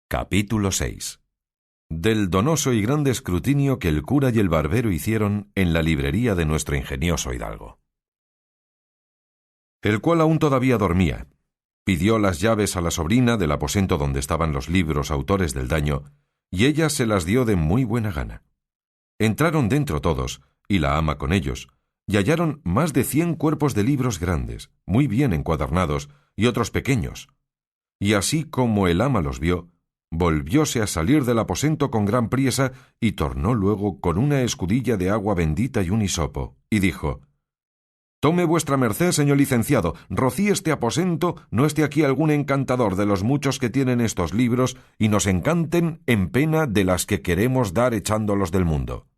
Capítulo 6. Del donoso y grande escrutinio que el cura y el barbero hicieron en la librería de nuestro ingenioso hidalgo. El cual aún todavía dormía. Pidió las llaves a la sobrina del aposento donde estaban los libros autores del daño, y ella se las dio de muy buena gana. Entraron dentro todos, y la ama con ellos, y hallaron más de 100 cuerpos de libros grandes, muy bien encuadernados, y otros pequeños. Y así como el ama los vio, volvióse a salir del aposento con gran priesa y tornó luego con una escudilla de agua bendita y un hisopo, y dijo: «Tome vuestra merced, señor licenciado, rocíe este aposento, no esté aquí algún encantador de los muchos que tienen estos libros, y nos encanten en pena de las que queremos dar echándolos del mundo».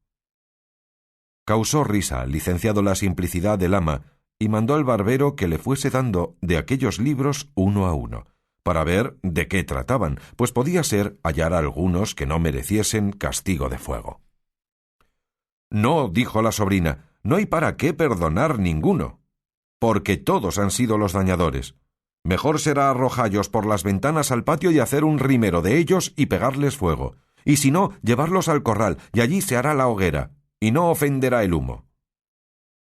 Causó risa al licenciado la simplicidad del ama, y mandó al barbero que le fuese dando de aquellos libros uno a uno, para ver de qué trataban, pues podía ser hallar algunos que no mereciesen castigo de fuego. «No», dijo la sobrina, «no hay para qué perdonar ninguno, porque todos han sido los dañadores. Mejor será arrojallos por las ventanas al patio y hacer un rimero de ellos y pegarles fuego, y si no, llevarlos al corral, y allí se hará la hoguera, y no ofenderá el humo».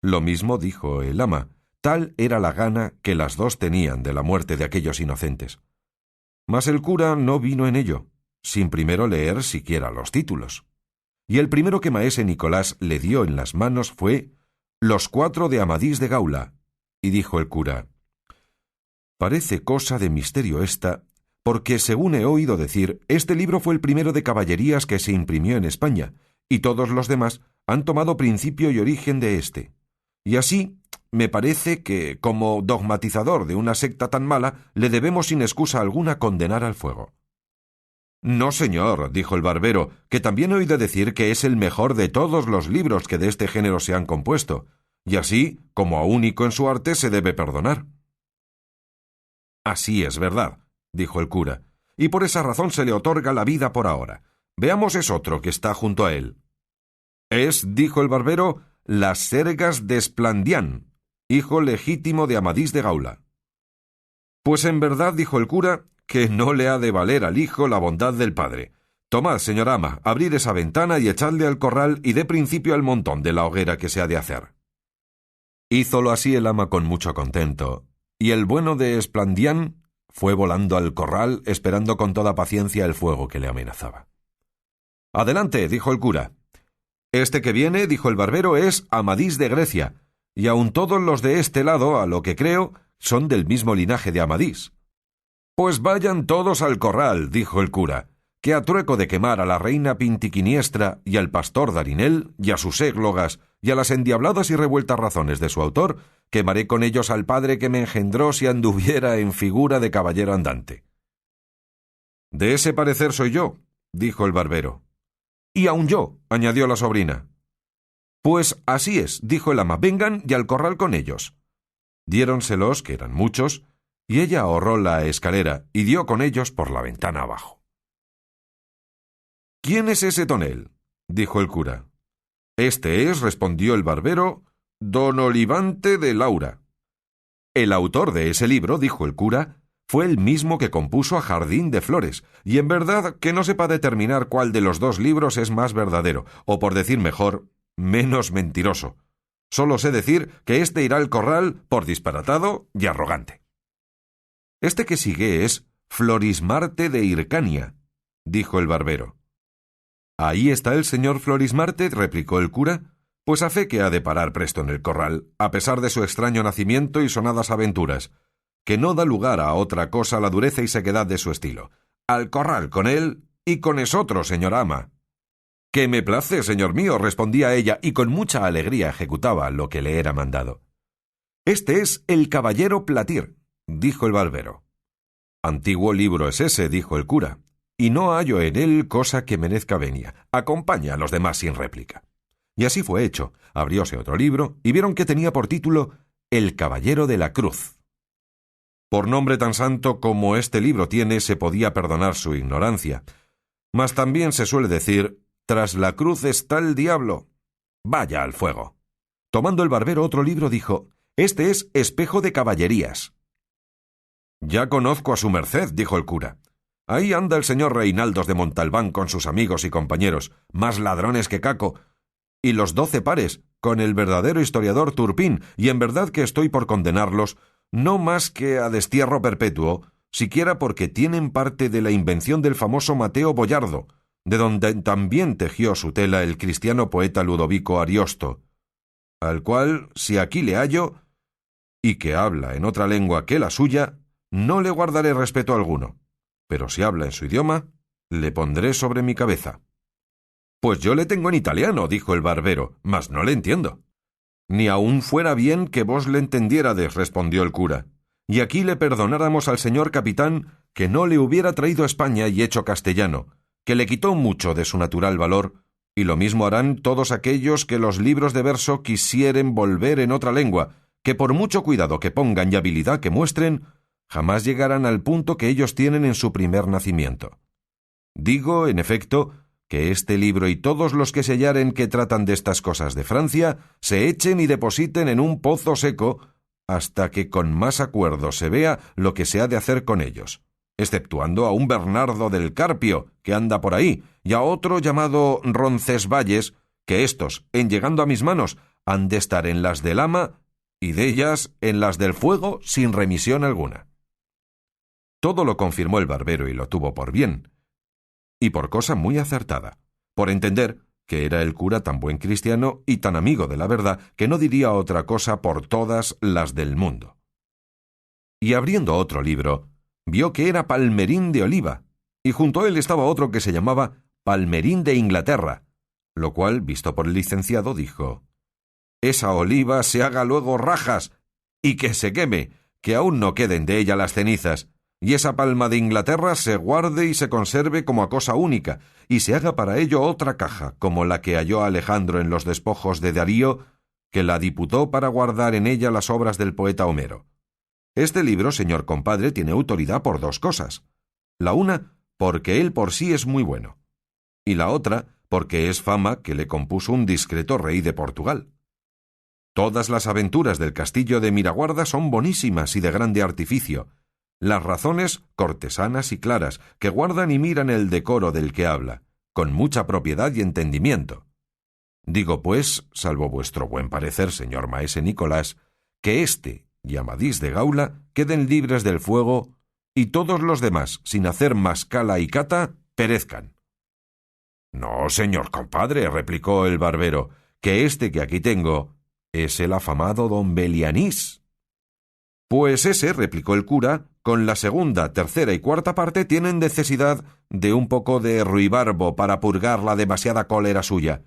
Lo mismo dijo el ama. Tal era la gana que las dos tenían de la muerte de aquellos inocentes. Mas el cura no vino en ello, sin primero leer siquiera los títulos. Y el primero que maese Nicolás le dio en las manos fue Los 4 de Amadís de Gaula. Y dijo el cura: «Parece cosa de misterio esta, porque según he oído decir, este libro fue el primero de caballerías que se imprimió en España, y todos los demás han tomado principio y origen de éste. Y así me parece que, como dogmatizador de una secta tan mala, le debemos sin excusa alguna condenar al fuego». «No, señor», dijo el barbero, «que también he oído decir que es el mejor de todos los libros que de este género se han compuesto, y así, como a único en su arte, se debe perdonar». «Así es verdad», dijo el cura, «y por esa razón se le otorga la vida por ahora. Veamos es otro que está junto a él». «Es», dijo el barbero, «Las Sergas de Esplandián, hijo legítimo de Amadís de Gaula». «Pues en verdad», dijo el cura, «que no le ha de valer al hijo la bondad del padre. Tomad, señor ama, abrid esa ventana y echadle al corral y dé principio al montón de la hoguera que se ha de hacer». Hízolo así el ama con mucho contento, y el bueno de Esplandián fue volando al corral esperando con toda paciencia el fuego que le amenazaba. «Adelante», dijo el cura. «Este que viene», dijo el barbero, «es Amadís de Grecia, y aun todos los de este lado, a lo que creo, son del mismo linaje de Amadís». «Pues vayan todos al corral», dijo el cura, «que a trueco de quemar a la reina Pintiquiniestra y al pastor Darinel y a sus églogas y a las endiabladas y revueltas razones de su autor, quemaré con ellos al padre que me engendró si anduviera en figura de caballero andante». «De ese parecer soy yo», dijo el barbero. «Y aun yo», añadió la sobrina. «Pues así es», dijo el ama, «vengan y al corral con ellos». Diéronselos, que eran muchos, y ella ahorró la escalera y dio con ellos por la ventana abajo. «¿Quién es ese tonel?», dijo el cura. «Este es», respondió el barbero, «don Olivante de Laura». «El autor de ese libro», dijo el cura, «fue el mismo que compuso a Jardín de Flores, y en verdad que no sepa determinar cuál de los dos libros es más verdadero, o por decir mejor, menos mentiroso. Solo sé decir que éste irá al corral por disparatado y arrogante». «Este que sigue es Florismarte de Hircania», dijo el barbero. «Ahí está el señor Florismarte», replicó el cura, «pues a fe que ha de parar presto en el corral, a pesar de su extraño nacimiento y sonadas aventuras, que no da lugar a otra cosa la dureza y sequedad de su estilo. Al corral con él y con esotro, señor ama». «Que me place, señor mío», respondía ella, y con mucha alegría ejecutaba lo que le era mandado. «Este es el caballero Platir», dijo el barbero. «Antiguo libro es ese», dijo el cura, «y no hallo en él cosa que merezca venia. Acompaña a los demás sin réplica». Y así fue hecho. Abrióse otro libro, y vieron que tenía por título El caballero de la cruz. Por nombre tan santo como este libro tiene, se podía perdonar su ignorancia. Mas también se suele decir, tras la cruz está el diablo. Vaya al fuego. Tomando el barbero otro libro, dijo, «Este es Espejo de Caballerías». «Ya conozco a su merced», dijo el cura. Ahí anda el señor Reinaldos de Montalbán con sus amigos y compañeros, más ladrones que Caco, y los 12 pares, con el verdadero historiador Turpín, y en verdad que estoy por condenarlos, no más que a destierro perpetuo, siquiera porque tienen parte de la invención del famoso Mateo Boyardo, de donde también tejió su tela el cristiano poeta Ludovico Ariosto, al cual, si aquí le hallo, y que habla en otra lengua que la suya, no le guardaré respeto alguno, pero si habla en su idioma, le pondré sobre mi cabeza. Pues yo le tengo en italiano, dijo el barbero, mas no le entiendo. Ni aun fuera bien que vos le entendiérades, respondió el cura, y aquí le perdonáramos al señor capitán que no le hubiera traído a España y hecho castellano, que le quitó mucho de su natural valor, y lo mismo harán todos aquellos que los libros de verso quisieren volver en otra lengua, que por mucho cuidado que pongan y habilidad que muestren, jamás llegarán al punto que ellos tienen en su primer nacimiento. Digo, en efecto, que este libro y todos los que se hallaren que tratan de estas cosas de Francia se echen y depositen en un pozo seco hasta que con más acuerdo se vea lo que se ha de hacer con ellos, exceptuando a un Bernardo del Carpio que anda por ahí y a otro llamado Roncesvalles, que éstos, en llegando a mis manos, han de estar en las del ama y de ellas en las del fuego sin remisión alguna. Todo lo confirmó el barbero y lo tuvo por bien, y por cosa muy acertada, por entender que era el cura tan buen cristiano y tan amigo de la verdad que no diría otra cosa por todas las del mundo. Y abriendo otro libro, vio que era Palmerín de Oliva, y junto a él estaba otro que se llamaba Palmerín de Inglaterra, lo cual, visto por el licenciado, dijo: «Esa oliva se haga luego rajas, y que se queme, que aún no queden de ella las cenizas, y esa palma de Inglaterra se guarde y se conserve como a cosa única, y se haga para ello otra caja, como la que halló Alejandro en los despojos de Darío, que la diputó para guardar en ella las obras del poeta Homero. Este libro, señor compadre, tiene autoridad por 2 cosas. La una, porque él por sí es muy bueno, y la otra, porque es fama que le compuso un discreto rey de Portugal. Todas las aventuras del castillo de Miraguarda son bonísimas y de grande artificio, las razones cortesanas y claras, que guardan y miran el decoro del que habla, con mucha propiedad y entendimiento. Digo, pues, salvo vuestro buen parecer, señor maese Nicolás, que éste y Amadís de Gaula queden libres del fuego, y todos los demás, sin hacer más cala y cata, perezcan. «No, señor compadre», replicó el barbero, «que este que aquí tengo es el afamado don Belianís». «Pues ese», replicó el cura, «con la segunda, tercera y cuarta parte tienen necesidad de un poco de ruibarbo para purgar la demasiada cólera suya,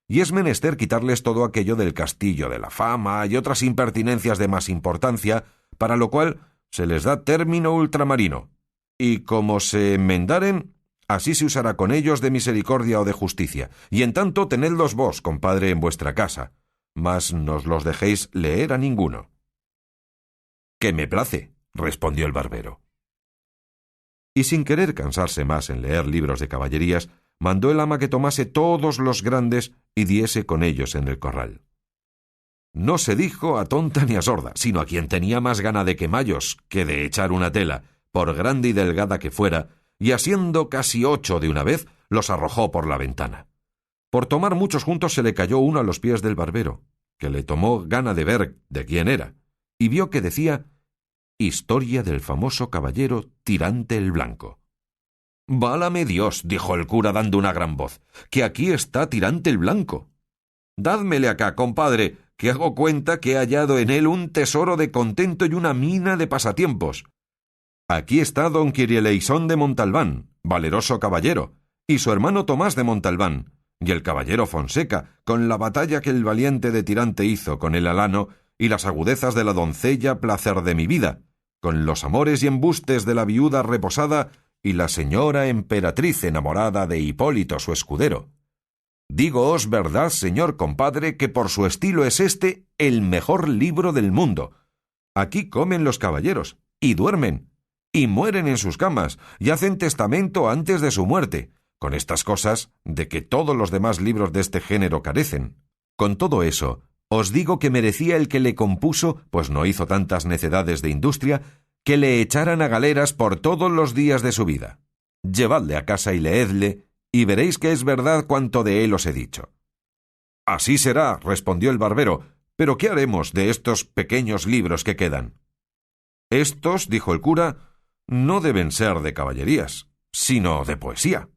y es menester quitarles todo aquello del castillo de la fama y otras impertinencias de más importancia, para lo cual se les da término ultramarino, y como se enmendaren, así se usará con ellos de misericordia o de justicia, y en tanto tenedlos vos, compadre, en vuestra casa, mas nos los dejéis leer a ninguno». «Que me place», respondió el barbero. Y sin querer cansarse más en leer libros de caballerías, mandó el ama que tomase todos los grandes y diese con ellos en el corral. No se dijo a tonta ni a sorda, sino a quien tenía más gana de quemallos que de echar una tela, por grande y delgada que fuera, y asiendo casi 8 de una vez, los arrojó por la ventana. Por tomar muchos juntos se le cayó uno a los pies del barbero, que le tomó gana de ver de quién era, y vio que decía: «Historia del famoso caballero Tirante el Blanco». «Válame Dios», dijo el cura dando una gran voz, «que aquí está Tirante el Blanco. Dádmele acá, compadre, que hago cuenta que he hallado en él un tesoro de contento y una mina de pasatiempos. Aquí está don Quirieleisón de Montalbán, valeroso caballero, y su hermano Tomás de Montalbán, y el caballero Fonseca, con la batalla que el valiente de Tirante hizo con el alano y las agudezas de la doncella placer de mi vida, con los amores y embustes de la viuda reposada y la señora emperatriz enamorada de Hipólito su escudero. Dígoos verdad, señor compadre, que por su estilo es este el mejor libro del mundo. Aquí comen los caballeros, y duermen, y mueren en sus camas, y hacen testamento antes de su muerte, con estas cosas de que todos los demás libros de este género carecen. Con todo eso, os digo que merecía el que le compuso, pues no hizo tantas necedades de industria, que le echaran a galeras por todos los días de su vida. Llevadle a casa y leedle, y veréis que es verdad cuanto de él os he dicho. Así será, respondió el barbero, pero ¿qué haremos de estos pequeños libros que quedan? Estos, dijo el cura, no deben ser de caballerías, sino de poesía.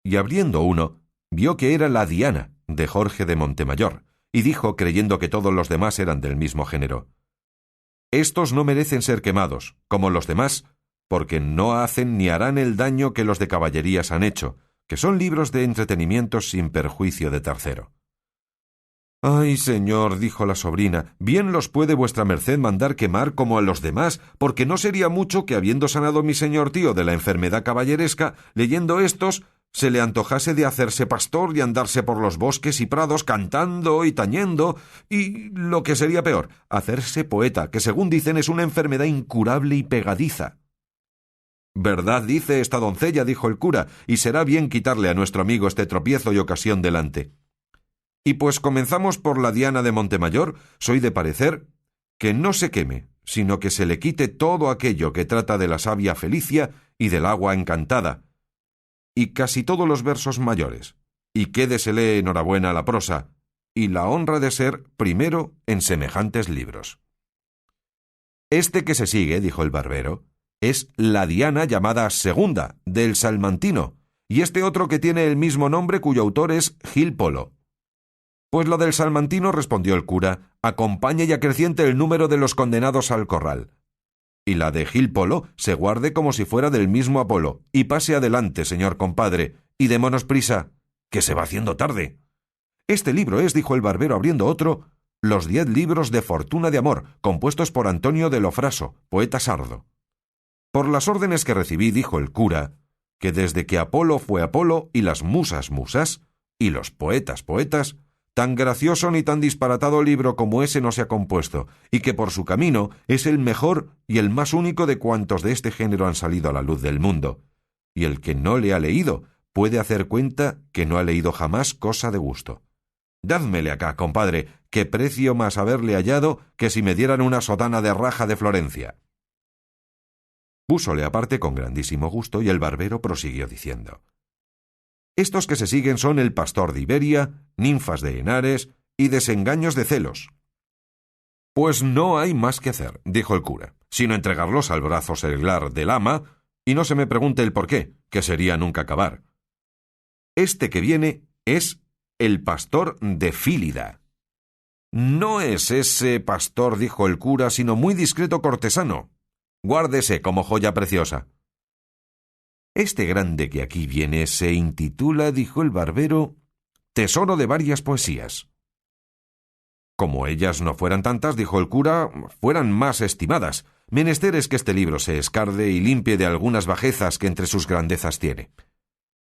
Y abriendo uno, vio que era la Diana, de Jorge de Montemayor, y dijo, creyendo que todos los demás eran del mismo género: estos no merecen ser quemados, como los demás, porque no hacen ni harán el daño que los de caballerías han hecho, que son libros de entretenimiento sin perjuicio de tercero. «Ay, señor», dijo la sobrina, «bien los puede vuestra merced mandar quemar como a los demás, porque no sería mucho que, habiendo sanado mi señor tío de la enfermedad caballeresca, leyendo estos, se le antojase de hacerse pastor y andarse por los bosques y prados cantando y tañendo, y, lo que sería peor, hacerse poeta, que según dicen es una enfermedad incurable y pegadiza». «Verdad dice esta doncella», dijo el cura, «y será bien quitarle a nuestro amigo este tropiezo y ocasión delante. Y pues comenzamos por la Diana de Montemayor, soy de parecer que no se queme, sino que se le quite todo aquello que trata de la sabia Felicia y del agua encantada, y casi todos los versos mayores, y quédesele enhorabuena la prosa, y la honra de ser primero en semejantes libros. Este que se sigue, dijo el barbero, es la Diana llamada Segunda, del Salmantino, y este otro que tiene el mismo nombre cuyo autor es Gil Polo. Pues la del Salmantino, respondió el cura, acompañe y acreciente el número de los condenados al corral. Y la de Gil Polo se guarde como si fuera del mismo Apolo, y pase adelante, señor compadre, y démonos prisa, que se va haciendo tarde. Este libro es, dijo el barbero abriendo otro, los 10 libros de Fortuna de Amor, compuestos por Antonio de Lofraso, poeta sardo. Por las órdenes que recibí, dijo el cura, que desde que Apolo fue Apolo y las musas musas, y los poetas poetas, tan gracioso ni tan disparatado libro como ese no se ha compuesto, y que por su camino es el mejor y el más único de cuantos de este género han salido a la luz del mundo. Y el que no le ha leído puede hacer cuenta que no ha leído jamás cosa de gusto. Dádmele acá, compadre, que precio más haberle hallado que si me dieran una sotana de raja de Florencia. Púsole aparte con grandísimo gusto y el barbero prosiguió diciendo: estos que se siguen son El pastor de Iberia, Ninfas de Henares y Desengaños de celos. Pues no hay más que hacer, dijo el cura, sino entregarlos al brazo seglar del ama, y no se me pregunte el por qué, que sería nunca acabar. Este que viene es El pastor de Fílida. No es ese pastor, dijo el cura, sino muy discreto cortesano. Guárdese como joya preciosa. Este grande que aquí viene se intitula, dijo el barbero, Tesoro de varias poesías. Como ellas no fueran tantas, dijo el cura, fueran más estimadas. Menester es que este libro se escarde y limpie de algunas bajezas que entre sus grandezas tiene.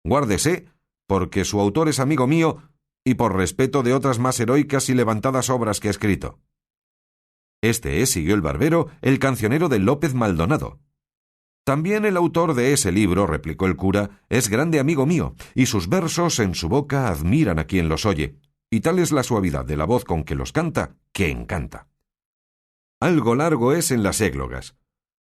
Guárdese, porque su autor es amigo mío y por respeto de otras más heroicas y levantadas obras que ha escrito. Este es, siguió el barbero, el cancionero de López Maldonado. También el autor de ese libro, replicó el cura, es grande amigo mío, y sus versos en su boca admiran a quien los oye, y tal es la suavidad de la voz con que los canta, que encanta. Algo largo es en las églogas,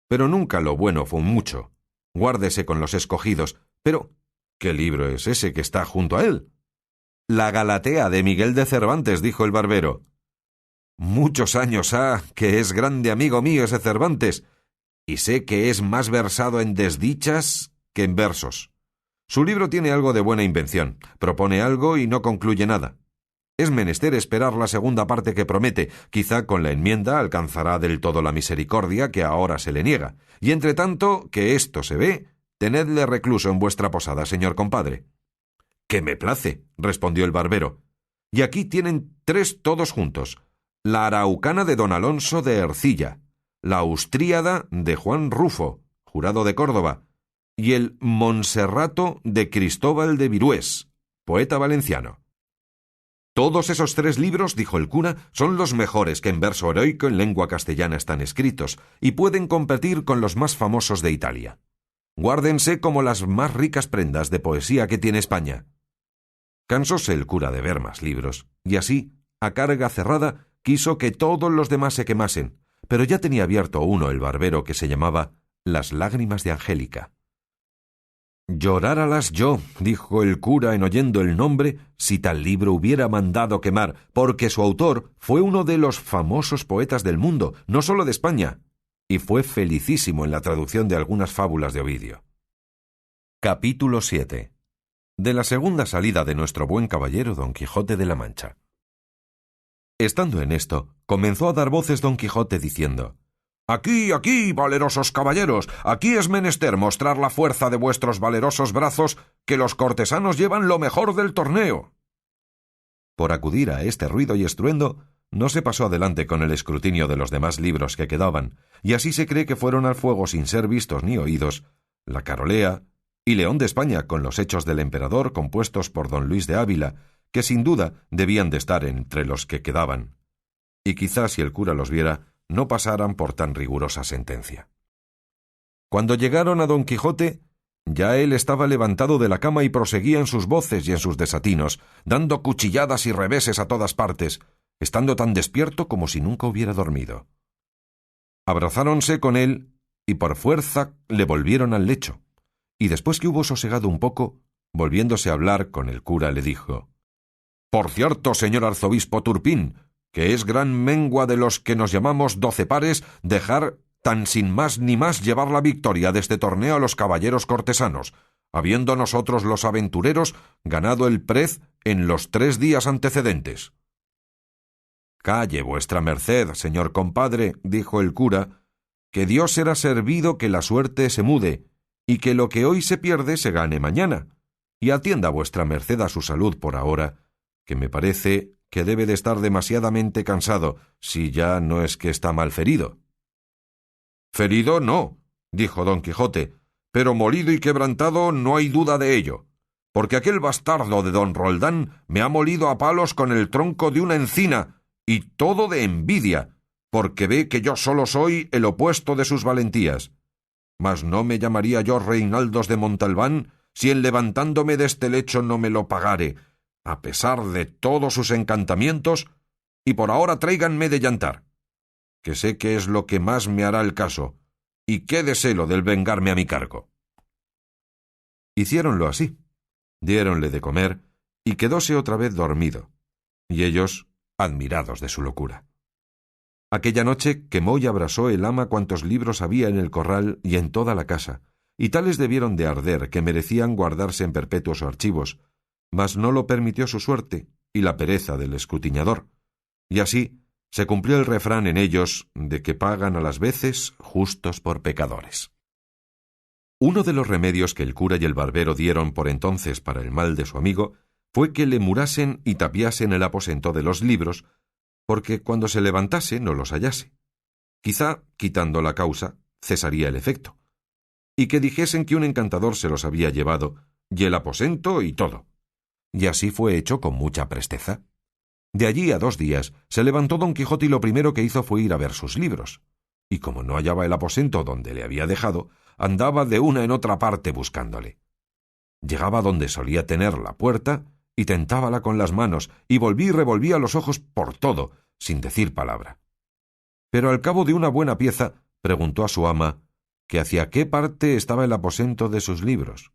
pero nunca lo bueno fue mucho. Guárdese con los escogidos, pero ¿qué libro es ese que está junto a él? La Galatea de Miguel de Cervantes, dijo el barbero. Muchos años ha que es grande amigo mío ese Cervantes, y sé que es más versado en desdichas que en versos. Su libro tiene algo de buena invención, propone algo y no concluye nada. Es menester esperar la segunda parte que promete, quizá con la enmienda alcanzará del todo la misericordia que ahora se le niega, y entre tanto que esto se ve, tenedle recluso en vuestra posada, señor compadre. —Que me place —respondió el barbero—, y aquí tienen 3 todos juntos, la Araucana de don Alonso de Ercilla, la Austríada de Juan Rufo, jurado de Córdoba, y el Monserrato de Cristóbal de Virués, poeta valenciano. Todos esos 3 libros, dijo el cura, son los mejores que en verso heroico en lengua castellana están escritos, y pueden competir con los más famosos de Italia. Guárdense como las más ricas prendas de poesía que tiene España. Cansóse el cura de ver más libros, y así, a carga cerrada, quiso que todos los demás se quemasen, pero ya tenía abierto uno el barbero que se llamaba Las lágrimas de Angélica. Lloráralas yo, dijo el cura en oyendo el nombre, si tal libro hubiera mandado quemar, porque su autor fue uno de los famosos poetas del mundo, no sólo de España, y fue felicísimo en la traducción de algunas fábulas de Ovidio. Capítulo 7. De la segunda salida de nuestro buen caballero Don Quijote de la Mancha. Estando en esto, comenzó a dar voces Don Quijote diciendo: «Aquí, aquí, valerosos caballeros, aquí es menester mostrar la fuerza de vuestros valerosos brazos, que los cortesanos llevan lo mejor del torneo». Por acudir a este ruido y estruendo, no se pasó adelante con el escrutinio de los demás libros que quedaban, y así se cree que fueron al fuego sin ser vistos ni oídos La Carolea y León de España, con los hechos del emperador compuestos por don Luis de Ávila, que sin duda debían de estar entre los que quedaban, y quizás si el cura los viera, no pasaran por tan rigurosa sentencia. Cuando llegaron a Don Quijote, ya él estaba levantado de la cama y proseguía en sus voces y en sus desatinos, dando cuchilladas y reveses a todas partes, estando tan despierto como si nunca hubiera dormido. Abrazáronse con él y por fuerza le volvieron al lecho, y después que hubo sosegado un poco, volviéndose a hablar con el cura, le dijo: «Por cierto, señor arzobispo Turpín, que es gran mengua de los que nos llamamos 12 pares dejar tan sin más ni más llevar la victoria de este torneo a los caballeros cortesanos, habiendo nosotros los aventureros ganado el prez en los 3 días antecedentes». «Calle vuestra merced, señor compadre», dijo el cura, «que Dios será servido que la suerte se mude, y que lo que hoy se pierde se gane mañana, y atienda vuestra merced a su salud por ahora, que me parece que debe de estar demasiadamente cansado, si ya no es que está mal ferido». «Ferido no», dijo Don Quijote, «pero molido y quebrantado no hay duda de ello, porque aquel bastardo de don Roldán me ha molido a palos con el tronco de una encina, y todo de envidia, porque ve que yo solo soy el opuesto de sus valentías. Mas no me llamaría yo Reinaldos de Montalbán si en levantándome de este lecho no me lo pagare, a pesar de todos sus encantamientos, y por ahora tráiganme de yantar, que sé que es lo que más me hará el caso, y quédese lo del vengarme a mi cargo». Hiciéronlo así, diéronle de comer, y quedóse otra vez dormido, y ellos admirados de su locura. Aquella noche quemó y abrasó el ama cuantos libros había en el corral y en toda la casa, y tales debieron de arder que merecían guardarse en perpetuos archivos, mas no lo permitió su suerte y la pereza del escrutiñador, y así se cumplió el refrán en ellos de que pagan a las veces justos por pecadores. Uno de los remedios que el cura y el barbero dieron por entonces para el mal de su amigo fue que le murasen y tapiasen el aposento de los libros, porque cuando se levantase no los hallase. Quizá, quitando la causa, cesaría el efecto, y que dijesen que un encantador se los había llevado, y el aposento y todo. Y así fue hecho con mucha presteza. De allí a 2 días se levantó Don Quijote y lo primero que hizo fue ir a ver sus libros, y como no hallaba el aposento donde le había dejado, andaba de una en otra parte buscándole. Llegaba donde solía tener la puerta, y tentábala con las manos, y volvía y revolvía los ojos por todo, sin decir palabra. Pero al cabo de una buena pieza, preguntó a su ama que hacia qué parte estaba el aposento de sus libros.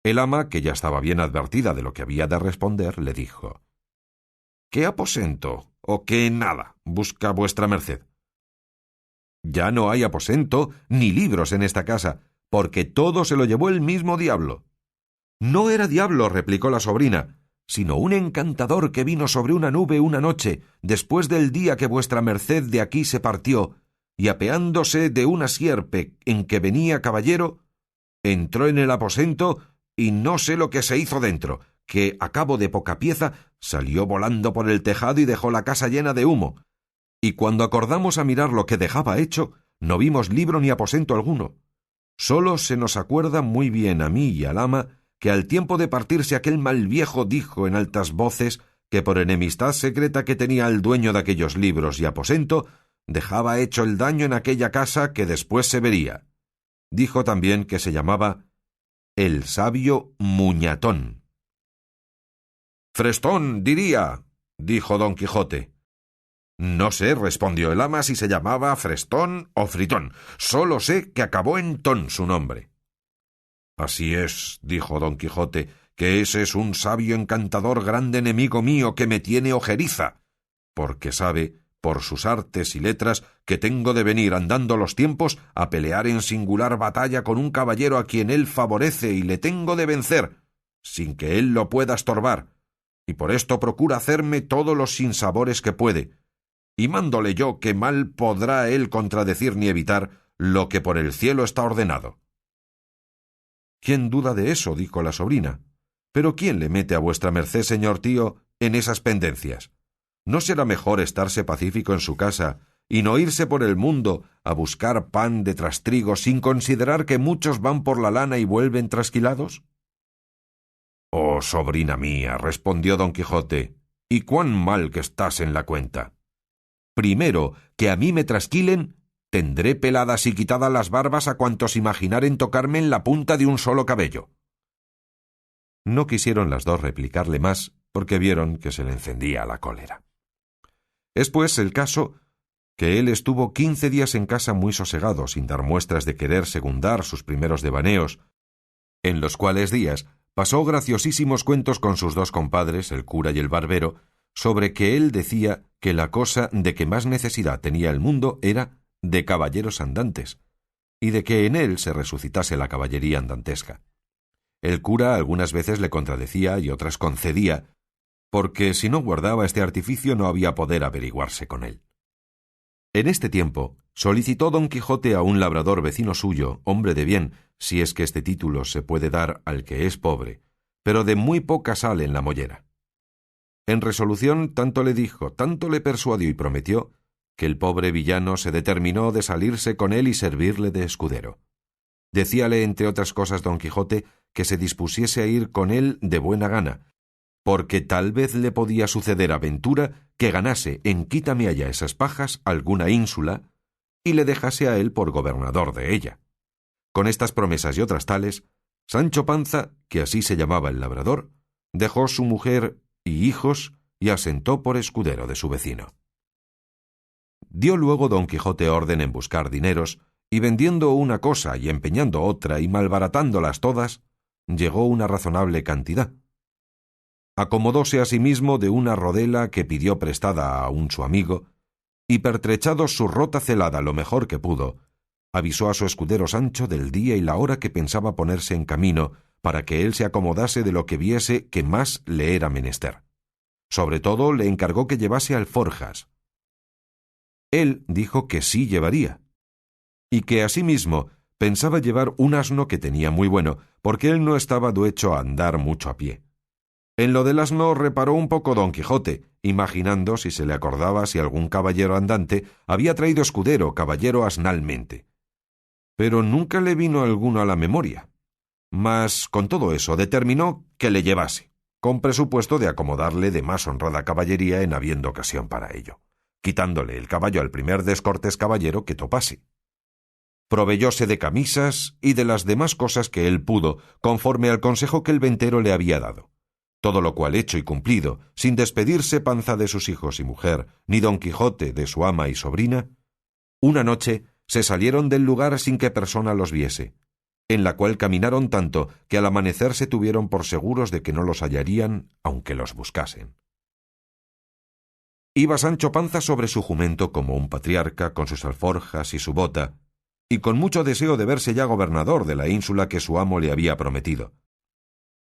El ama, que ya estaba bien advertida de lo que había de responder, le dijo: «¿Qué aposento o qué nada busca vuestra merced?» «Ya no hay aposento ni libros en esta casa, porque todo se lo llevó el mismo diablo». «No era diablo», replicó la sobrina, «sino un encantador que vino sobre una nube una noche, después del día que vuestra merced de aquí se partió, y apeándose de una sierpe en que venía caballero, entró en el aposento y no sé lo que se hizo dentro, que a cabo de poca pieza salió volando por el tejado y dejó la casa llena de humo, y cuando acordamos a mirar lo que dejaba hecho, no vimos libro ni aposento alguno. Solo se nos acuerda muy bien a mí y al ama que al tiempo de partirse aquel mal viejo dijo en altas voces que por enemistad secreta que tenía al dueño de aquellos libros y aposento, dejaba hecho el daño en aquella casa que después se vería. Dijo también que se llamaba el sabio Muñatón. «Frestón, diría», dijo Don Quijote. «No sé», respondió el ama, «si se llamaba Frestón o Fritón. Solo sé que acabó en tón su nombre». Así es, dijo don Quijote, que ese es un sabio encantador grande enemigo mío que me tiene ojeriza, porque sabe, por sus artes y letras, que tengo de venir andando los tiempos a pelear en singular batalla con un caballero a quien él favorece y le tengo de vencer, sin que él lo pueda estorbar, y por esto procura hacerme todos los sinsabores que puede, y mándole yo que mal podrá él contradecir ni evitar lo que por el cielo está ordenado. —¿Quién duda de eso? —dijo la sobrina—. Pero ¿quién le mete a vuestra merced, señor tío, en esas pendencias? ¿No será mejor estarse pacífico en su casa y no irse por el mundo a buscar pan de trastrigo sin considerar que muchos van por la lana y vuelven trasquilados? —Oh, sobrina mía —respondió don Quijote—, ¿y cuán mal que estás en la cuenta? Primero, que a mí me trasquilen, tendré peladas y quitadas las barbas a cuantos imaginaren tocarme en la punta de un solo cabello. No quisieron las dos replicarle más, porque vieron que se le encendía la cólera. Es pues el caso que él estuvo 15 días en casa muy sosegado, sin dar muestras de querer segundar sus primeros devaneos, en los cuales días pasó graciosísimos cuentos con sus dos compadres, el cura y el barbero, sobre que él decía que la cosa de que más necesidad tenía el mundo era de caballeros andantes, y de que en él se resucitase la caballería andantesca. El cura algunas veces le contradecía y otras concedía, porque si no guardaba este artificio no había poder averiguarse con él. En este tiempo solicitó don Quijote a un labrador vecino suyo, hombre de bien, si es que este título se puede dar al que es pobre, pero de muy poca sal en la mollera. En resolución tanto le dijo, tanto le persuadió y prometió, que el pobre villano se determinó de salirse con él y servirle de escudero. Decíale, entre otras cosas, don Quijote, que se dispusiese a ir con él de buena gana, porque tal vez le podía suceder aventura que ganase en quítame allá esas pajas alguna ínsula y le dejase a él por gobernador de ella. Con estas promesas y otras tales, Sancho Panza, que así se llamaba el labrador, dejó su mujer y hijos y asentó por escudero de su vecino. Dio luego don Quijote orden en buscar dineros, y vendiendo una cosa y empeñando otra y malbaratándolas todas, llegó una razonable cantidad. Acomodóse asimismo de una rodela que pidió prestada a un su amigo, y pertrechado su rota celada lo mejor que pudo, avisó a su escudero Sancho del día y la hora que pensaba ponerse en camino, para que él se acomodase de lo que viese que más le era menester. Sobre todo le encargó que llevase alforjas. Él dijo que sí llevaría, y que asimismo pensaba llevar un asno que tenía muy bueno, porque él no estaba duecho a andar mucho a pie. En lo del asno reparó un poco don Quijote, imaginando si se le acordaba si algún caballero andante había traído escudero caballero asnalmente. Pero nunca le vino alguno a la memoria. Mas, con todo eso, determinó que le llevase, con presupuesto de acomodarle de más honrada caballería en habiendo ocasión para ello, quitándole el caballo al primer descortés caballero que topase. Proveyóse de camisas y de las demás cosas que él pudo, conforme al consejo que el ventero le había dado. Todo lo cual hecho y cumplido, sin despedirse Panza de sus hijos y mujer, ni don Quijote de su ama y sobrina, una noche se salieron del lugar sin que persona los viese, en la cual caminaron tanto que al amanecer se tuvieron por seguros de que no los hallarían, aunque los buscasen. Iba Sancho Panza sobre su jumento como un patriarca, con sus alforjas y su bota, y con mucho deseo de verse ya gobernador de la ínsula que su amo le había prometido.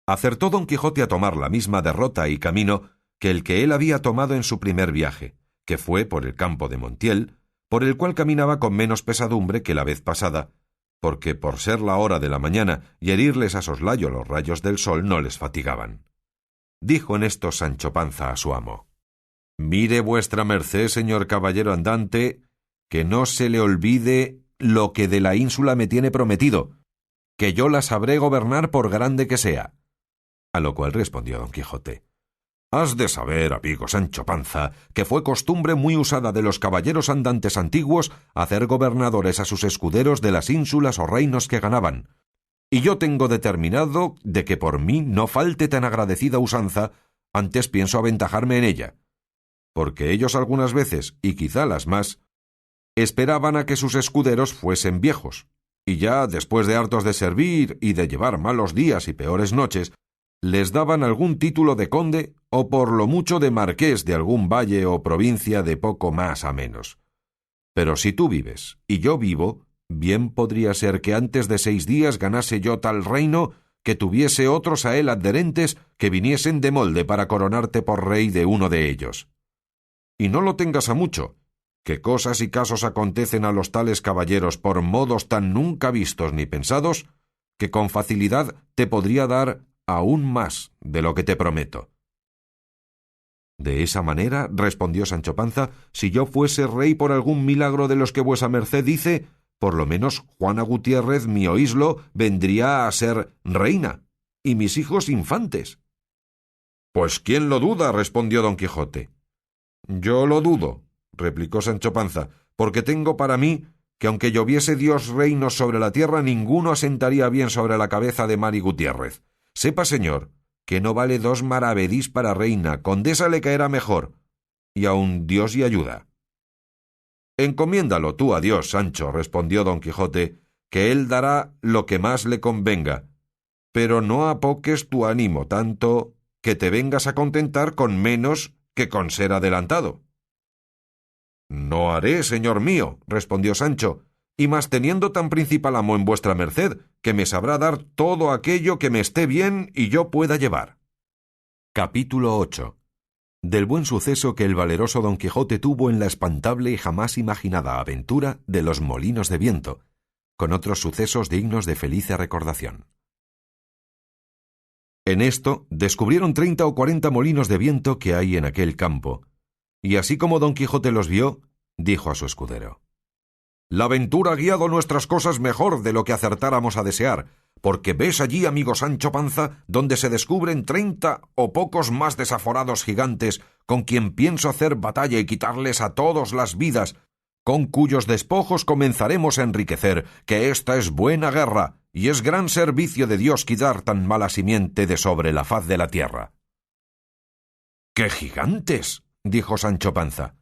Acertó don Quijote a tomar la misma derrota y camino que el que él había tomado en su primer viaje, que fue por el campo de Montiel, por el cual caminaba con menos pesadumbre que la vez pasada, porque por ser la hora de la mañana y herirles a soslayo los rayos del sol no les fatigaban. Dijo en esto Sancho Panza a su amo: «Mire vuestra merced, señor caballero andante, que no se le olvide lo que de la ínsula me tiene prometido, que yo la sabré gobernar por grande que sea». A lo cual respondió don Quijote: «Has de saber, amigo Sancho Panza, que fue costumbre muy usada de los caballeros andantes antiguos hacer gobernadores a sus escuderos de las ínsulas o reinos que ganaban, y yo tengo determinado de que por mí no falte tan agradecida usanza, antes pienso aventajarme en ella, porque ellos algunas veces, y quizá las más, esperaban a que sus escuderos fuesen viejos, y ya, después de hartos de servir y de llevar malos días y peores noches, les daban algún título de conde o por lo mucho de marqués de algún valle o provincia de poco más a menos. Pero si tú vives y yo vivo, bien podría ser que antes de 6 días ganase yo tal reino que tuviese otros a él adherentes que viniesen de molde para coronarte por rey de uno de ellos. Y no lo tengas a mucho, que cosas y casos acontecen a los tales caballeros por modos tan nunca vistos ni pensados, que con facilidad te podría dar aún más de lo que te prometo. De esa manera, respondió Sancho Panza, si yo fuese rey por algún milagro de los que vuesa merced dice, por lo menos Juana Gutiérrez, mi oíslo, vendría a ser reina, y mis hijos infantes. Pues ¿quién lo duda? Respondió don Quijote. Yo lo dudo, replicó Sancho Panza, porque tengo para mí que aunque lloviese Dios reinos sobre la tierra, ninguno asentaría bien sobre la cabeza de Mari Gutiérrez. Sepa, señor, que no vale 2 maravedís para reina, condesa le caerá mejor, y aun Dios y ayuda. Encomiéndalo tú a Dios, Sancho, respondió don Quijote, que él dará lo que más le convenga, pero no apoques tu ánimo tanto que te vengas a contentar con menos que con ser adelantado. No haré, señor mío, respondió Sancho, y más teniendo tan principal amo en vuestra merced, que me sabrá dar todo aquello que me esté bien y yo pueda llevar. Capítulo 8. Del buen suceso que el valeroso Don Quijote tuvo en la espantable y jamás imaginada aventura de los molinos de viento, con otros sucesos dignos de felice recordación. En esto descubrieron 30 o 40 molinos de viento que hay en aquel campo, y así como Don Quijote los vio, dijo a su escudero: La aventura ha guiado nuestras cosas mejor de lo que acertáramos a desear, porque ves allí, amigo Sancho Panza, donde se descubren 30 o pocos más desaforados gigantes, con quien pienso hacer batalla y quitarles a todos las vidas, con cuyos despojos comenzaremos a enriquecer, que esta es buena guerra, y es gran servicio de Dios quitar tan mala simiente de sobre la faz de la tierra. —¿Qué gigantes? —dijo Sancho Panza.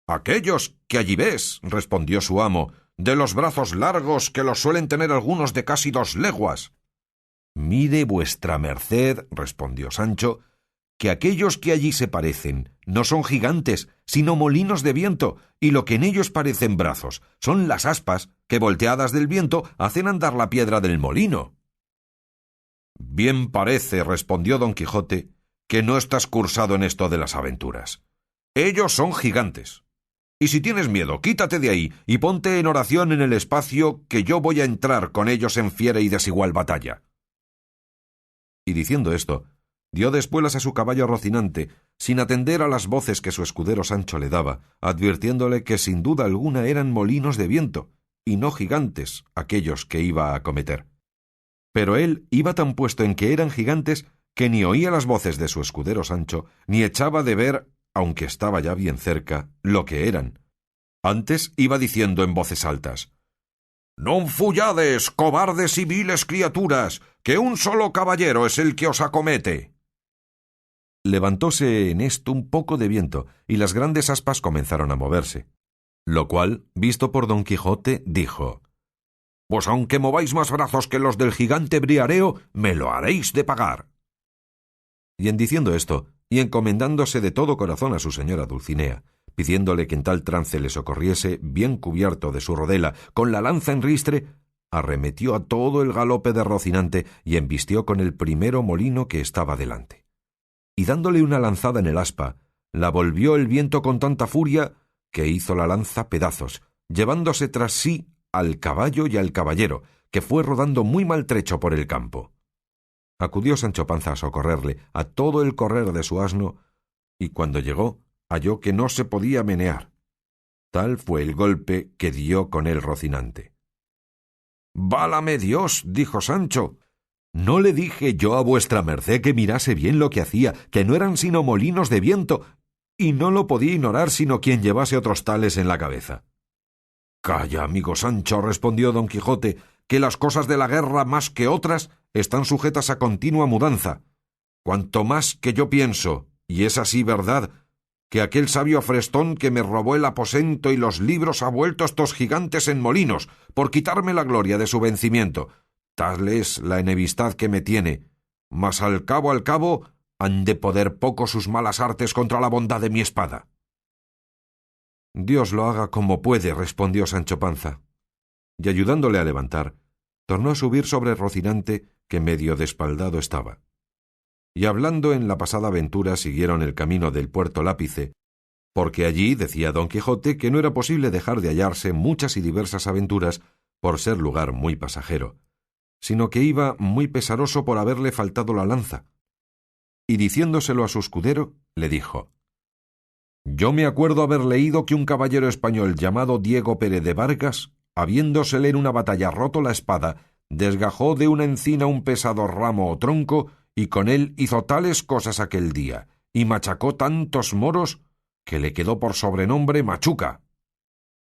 —Aquellos que allí ves —respondió su amo—, de los brazos largos que los suelen tener algunos de casi 2 leguas. —Mire vuestra merced —respondió Sancho—, que aquellos que allí se parecen no son gigantes, sino molinos de viento, y lo que en ellos parecen brazos son las aspas que, volteadas del viento, hacen andar la piedra del molino. —Bien parece —respondió don Quijote— que no estás cursado en esto de las aventuras. Ellos son gigantes. Y si tienes miedo, quítate de ahí y ponte en oración en el espacio, que yo voy a entrar con ellos en fiera y desigual batalla. Y diciendo esto, dio de espuelas a su caballo Rocinante, sin atender a las voces que su escudero Sancho le daba, advirtiéndole que sin duda alguna eran molinos de viento, y no gigantes aquellos que iba a acometer. Pero él iba tan puesto en que eran gigantes que ni oía las voces de su escudero Sancho, ni echaba de ver, aunque estaba ya bien cerca, lo que eran. Antes iba diciendo en voces altas: «Non fuyades, cobardes y viles criaturas, que un solo caballero es el que os acomete». Levantóse en esto un poco de viento, y las grandes aspas comenzaron a moverse, lo cual, visto por don Quijote, dijo: «Pues aunque mováis más brazos que los del gigante Briareo, me lo haréis de pagar». Y en diciendo esto, y encomendándose de todo corazón a su señora Dulcinea, pidiéndole que en tal trance le socorriese, bien cubierto de su rodela, con la lanza en ristre, arremetió a todo el galope de Rocinante y embistió con el primero molino que estaba delante. Y dándole una lanzada en el aspa, la volvió el viento con tanta furia que hizo la lanza pedazos, llevándose tras sí al caballo y al caballero, que fue rodando muy maltrecho por el campo. Acudió Sancho Panza a socorrerle a todo el correr de su asno, y cuando llegó, halló que no se podía menear. Tal fue el golpe que dio con él Rocinante. «¡Válame Dios!» dijo Sancho. «¿No le dije yo a vuestra merced que mirase bien lo que hacía, que no eran sino molinos de viento, y no lo podía ignorar sino quien llevase otros tales en la cabeza?» «Calla, amigo Sancho», respondió don Quijote, «que las cosas de la guerra, más que otras, están sujetas a continua mudanza. Cuanto más que yo pienso, y es así verdad, que aquel sabio Frestón que me robó el aposento y los libros ha vuelto estos gigantes en molinos, por quitarme la gloria de su vencimiento. Tal es la enemistad que me tiene, mas al cabo, han de poder poco sus malas artes contra la bondad de mi espada. Dios lo haga como puede, respondió Sancho Panza, y ayudándole a levantar, tornó a subir sobre Rocinante, que medio despaldado estaba. Y hablando en la pasada aventura siguieron el camino del puerto Lápice, porque allí decía Don Quijote que no era posible dejar de hallarse muchas y diversas aventuras por ser lugar muy pasajero, sino que iba muy pesaroso por haberle faltado la lanza. Y diciéndoselo a su escudero, le dijo: «Yo me acuerdo haber leído que un caballero español llamado Diego Pérez de Vargas, habiéndosele en una batalla roto la espada, desgajó de una encina un pesado ramo o tronco, y con él hizo tales cosas aquel día, y machacó tantos moros, que le quedó por sobrenombre Machuca.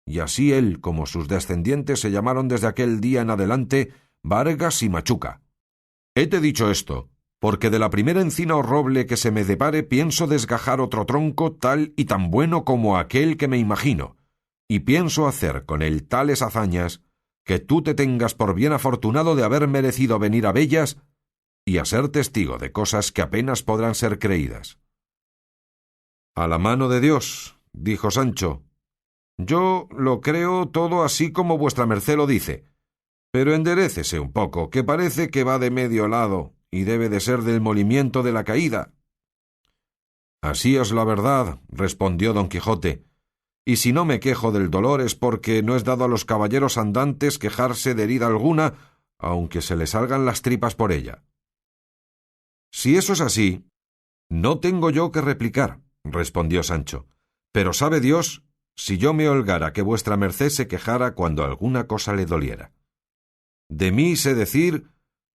Y así él como sus descendientes se llamaron desde aquel día en adelante Vargas y Machuca. Hete dicho esto, porque de la primera encina o roble que se me depare pienso desgajar otro tronco tal y tan bueno como aquel que me imagino, y pienso hacer con él tales hazañas que tú te tengas por bien afortunado de haber merecido venir a vellas y a ser testigo de cosas que apenas podrán ser creídas». «A la mano de Dios», dijo Sancho, «yo lo creo todo así como vuestra merced lo dice, pero enderécese un poco, que parece que va de medio lado y debe de ser del molimiento de la caída». «Así es la verdad», respondió Don Quijote, «y si no me quejo del dolor es porque no es dado a los caballeros andantes quejarse de herida alguna, aunque se les salgan las tripas por ella». «Si eso es así, no tengo yo que replicar», respondió Sancho, «pero sabe Dios si yo me holgara que vuestra merced se quejara cuando alguna cosa le doliera. De mí sé decir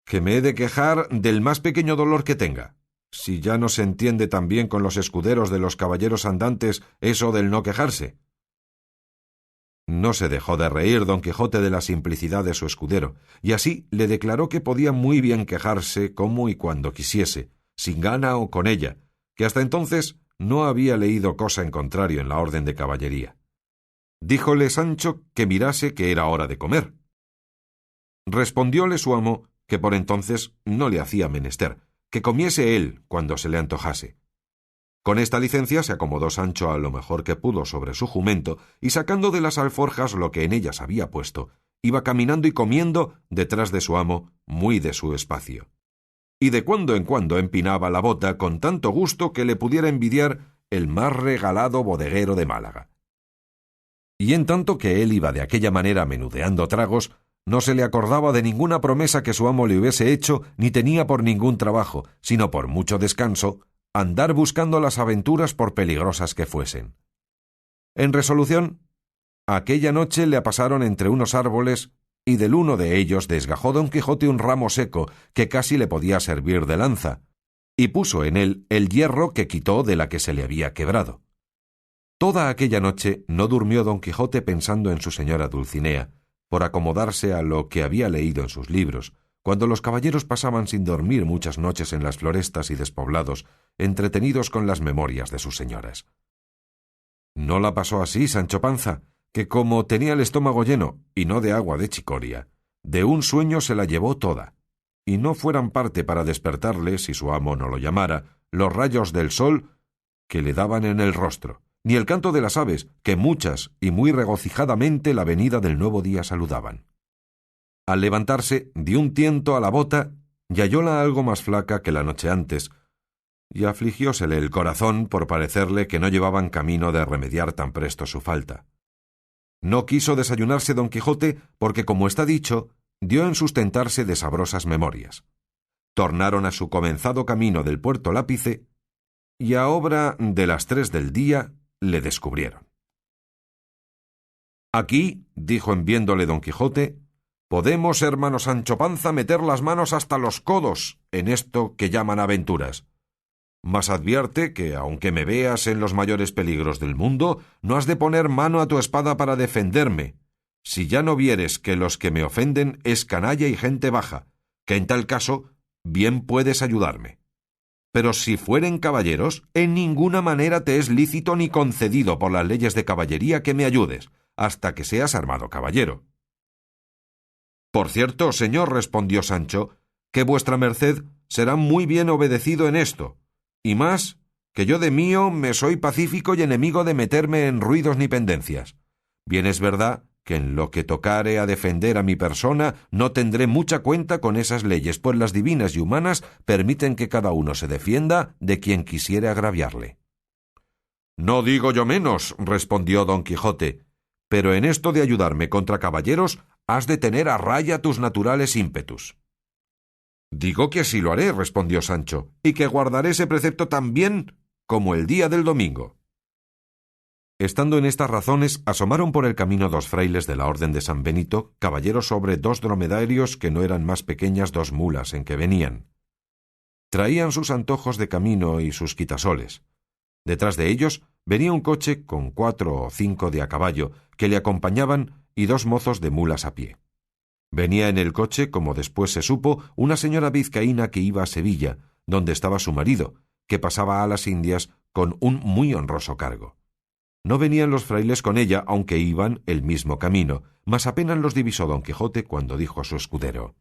que me he de quejar del más pequeño dolor que tenga, si ya no se entiende tan bien con los escuderos de los caballeros andantes eso del no quejarse». No se dejó de reír Don Quijote de la simplicidad de su escudero, y así le declaró que podía muy bien quejarse como y cuando quisiese, sin gana o con ella, que hasta entonces no había leído cosa en contrario en la orden de caballería. Díjole Sancho que mirase que era hora de comer. Respondióle su amo que por entonces no le hacía menester, que comiese él cuando se le antojase. Con esta licencia se acomodó Sancho a lo mejor que pudo sobre su jumento, y sacando de las alforjas lo que en ellas había puesto, iba caminando y comiendo detrás de su amo, muy de su espacio. Y de cuando en cuando empinaba la bota con tanto gusto que le pudiera envidiar el más regalado bodeguero de Málaga. Y en tanto que él iba de aquella manera menudeando tragos, no se le acordaba de ninguna promesa que su amo le hubiese hecho, ni tenía por ningún trabajo, sino por mucho descanso, andar buscando las aventuras por peligrosas que fuesen. En resolución, aquella noche le pasaron entre unos árboles, y del uno de ellos desgajó Don Quijote un ramo seco que casi le podía servir de lanza, y puso en él el hierro que quitó de la que se le había quebrado. Toda aquella noche no durmió Don Quijote pensando en su señora Dulcinea, por acomodarse a lo que había leído en sus libros, cuando los caballeros pasaban sin dormir muchas noches en las florestas y despoblados, entretenidos con las memorias de sus señoras. No la pasó así Sancho Panza, que como tenía el estómago lleno, y no de agua de chicoria, de un sueño se la llevó toda, y no fueran parte para despertarle, si su amo no lo llamara, los rayos del sol que le daban en el rostro, ni el canto de las aves, que muchas y muy regocijadamente la venida del nuevo día saludaban. Al levantarse, dio un tiento a la bota y hallóla algo más flaca que la noche antes, y afligiósele el corazón por parecerle que no llevaban camino de remediar tan presto su falta. No quiso desayunarse Don Quijote porque, como está dicho, dio en sustentarse de sabrosas memorias. Tornaron a su comenzado camino del puerto Lápice, y a obra de las 3 del día le descubrieron. «Aquí», dijo en viéndole Don Quijote, «podemos, hermano Sancho Panza, meter las manos hasta los codos en esto que llaman aventuras. Mas advierte que, aunque me veas en los mayores peligros del mundo, no has de poner mano a tu espada para defenderme, si ya no vieres que los que me ofenden es canalla y gente baja, que en tal caso bien puedes ayudarme. Pero si fueren caballeros, en ninguna manera te es lícito ni concedido por las leyes de caballería que me ayudes, hasta que seas armado caballero. Por cierto, señor, respondió Sancho, que vuestra merced será muy bien obedecido en esto, y más, que yo de mío me soy pacífico y enemigo de meterme en ruidos ni pendencias. Bien es verdad que en lo que tocare a defender a mi persona no tendré mucha cuenta con esas leyes, pues las divinas y humanas permiten que cada uno se defienda de quien quisiere agraviarle. No digo yo menos, respondió don Quijote, pero en esto de ayudarme contra caballeros has de tener a raya tus naturales ímpetus. Digo que así lo haré, respondió Sancho, y que guardaré ese precepto tan bien como el día del domingo. Estando en estas razones, asomaron por el camino 2 frailes de la orden de San Benito, caballeros sobre 2 dromedarios que no eran más pequeñas 2 mulas en que venían. Traían sus antojos de camino y sus quitasoles. Detrás de ellos venía un coche con 4 o 5 de a caballo que le acompañaban y 2 mozos de mulas a pie. Venía en el coche, como después se supo, una señora vizcaína que iba a Sevilla, donde estaba su marido, que pasaba a las Indias con un muy honroso cargo. No venían los frailes con ella, aunque iban el mismo camino, mas apenas los divisó don Quijote cuando dijo a su escudero: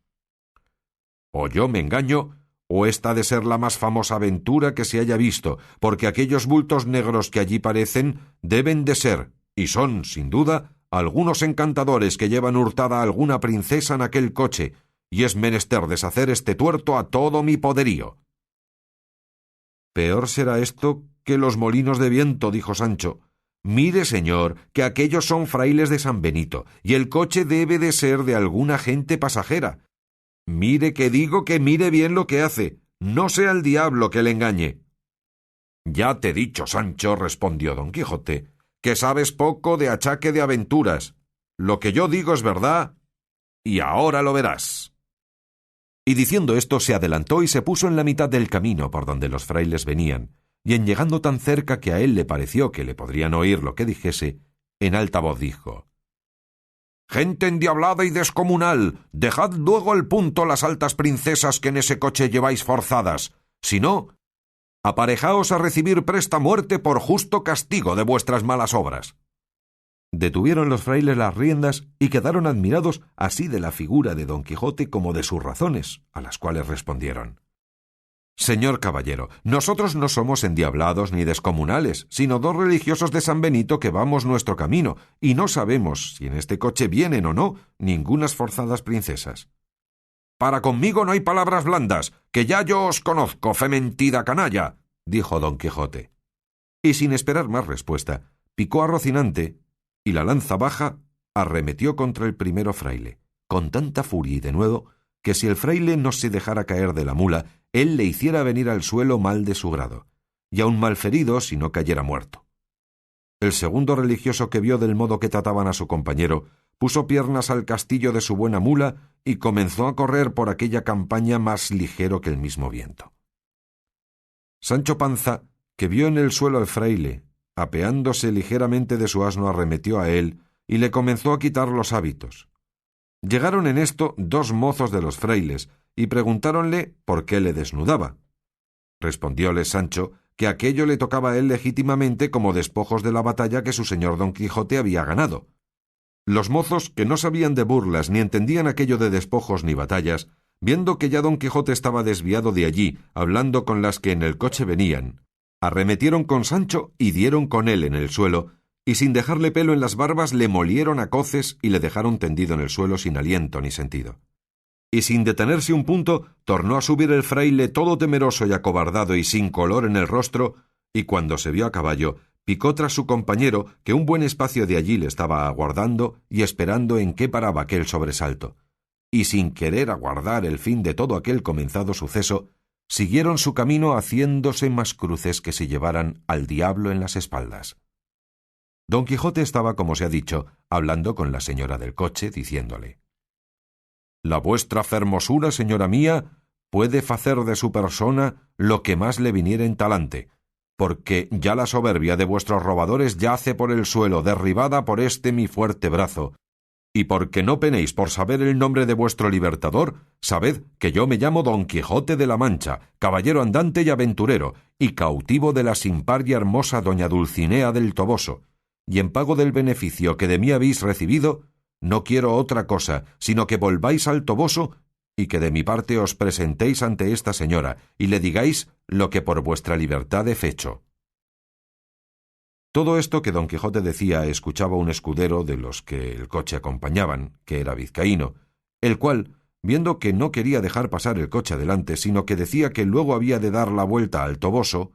«O yo me engaño, o esta ha de ser la más famosa aventura que se haya visto, porque aquellos bultos negros que allí parecen deben de ser, y son, sin duda, algunos encantadores que llevan hurtada a alguna princesa en aquel coche, y es menester deshacer este tuerto a todo mi poderío». «Peor será esto que los molinos de viento», dijo Sancho. «Mire, señor, que aquellos son frailes de San Benito, y el coche debe de ser de alguna gente pasajera. Mire que digo que mire bien lo que hace, no sea el diablo que le engañe». «Ya te he dicho, Sancho», respondió don Quijote, «que sabes poco de achaque de aventuras. Lo que yo digo es verdad, y ahora lo verás». Y diciendo esto se adelantó y se puso en la mitad del camino por donde los frailes venían, y en llegando tan cerca que a él le pareció que le podrían oír lo que dijese, en alta voz dijo: «Gente endiablada y descomunal, dejad luego al punto las altas princesas que en ese coche lleváis forzadas, si no, aparejaos a recibir presta muerte por justo castigo de vuestras malas obras». Detuvieron los frailes las riendas y quedaron admirados así de la figura de don Quijote como de sus razones, a las cuales respondieron: «Señor caballero, nosotros no somos endiablados ni descomunales, sino 2 religiosos de San Benito que vamos nuestro camino, y no sabemos si en este coche vienen o no ningunas forzadas princesas». «Para conmigo no hay palabras blandas, que ya yo os conozco, fe mentida canalla», dijo don Quijote. Y sin esperar más respuesta, picó a Rocinante, y la lanza baja arremetió contra el primero fraile, con tanta furia y de nuevo, que si el fraile no se dejara caer de la mula, él le hiciera venir al suelo mal de su grado, y aun malferido si no cayera muerto. El segundo religioso, que vio del modo que trataban a su compañero, puso piernas al castillo de su buena mula y comenzó a correr por aquella campaña más ligero que el mismo viento. Sancho Panza, que vio en el suelo al fraile, apeándose ligeramente de su asno, arremetió a él y le comenzó a quitar los hábitos. Llegaron en esto 2 mozos de los frailes y preguntáronle por qué le desnudaba. Respondióles Sancho que aquello le tocaba a él legítimamente como despojos de la batalla que su señor don Quijote había ganado. Los mozos, que no sabían de burlas ni entendían aquello de despojos ni batallas, viendo que ya don Quijote estaba desviado de allí, hablando con las que en el coche venían, arremetieron con Sancho y dieron con él en el suelo, y sin dejarle pelo en las barbas le molieron a coces y le dejaron tendido en el suelo sin aliento ni sentido. Y sin detenerse un punto, tornó a subir el fraile todo temeroso y acobardado y sin color en el rostro, y cuando se vio a caballo, picó tras su compañero, que un buen espacio de allí le estaba aguardando y esperando en qué paraba aquel sobresalto, y sin querer aguardar el fin de todo aquel comenzado suceso, siguieron su camino haciéndose más cruces que si llevaran al diablo en las espaldas. Don Quijote estaba, como se ha dicho, hablando con la señora del coche, diciéndole: «La vuestra fermosura, señora mía, puede facer de su persona lo que más le viniera en talante, porque ya la soberbia de vuestros robadores yace por el suelo, derribada por este mi fuerte brazo, Y porque no penéis por saber el nombre de vuestro libertador, sabed que yo me llamo Don Quijote de la Mancha, caballero andante y aventurero, y cautivo de la sin par y hermosa doña Dulcinea del Toboso, y en pago del beneficio que de mí habéis recibido, no quiero otra cosa, sino que volváis al Toboso y que de mi parte os presentéis ante esta señora, y le digáis lo que por vuestra libertad he fecho. Todo esto que Don Quijote decía escuchaba un escudero de los que el coche acompañaban, que era vizcaíno, el cual, viendo que no quería dejar pasar el coche adelante, sino que decía que luego había de dar la vuelta al Toboso,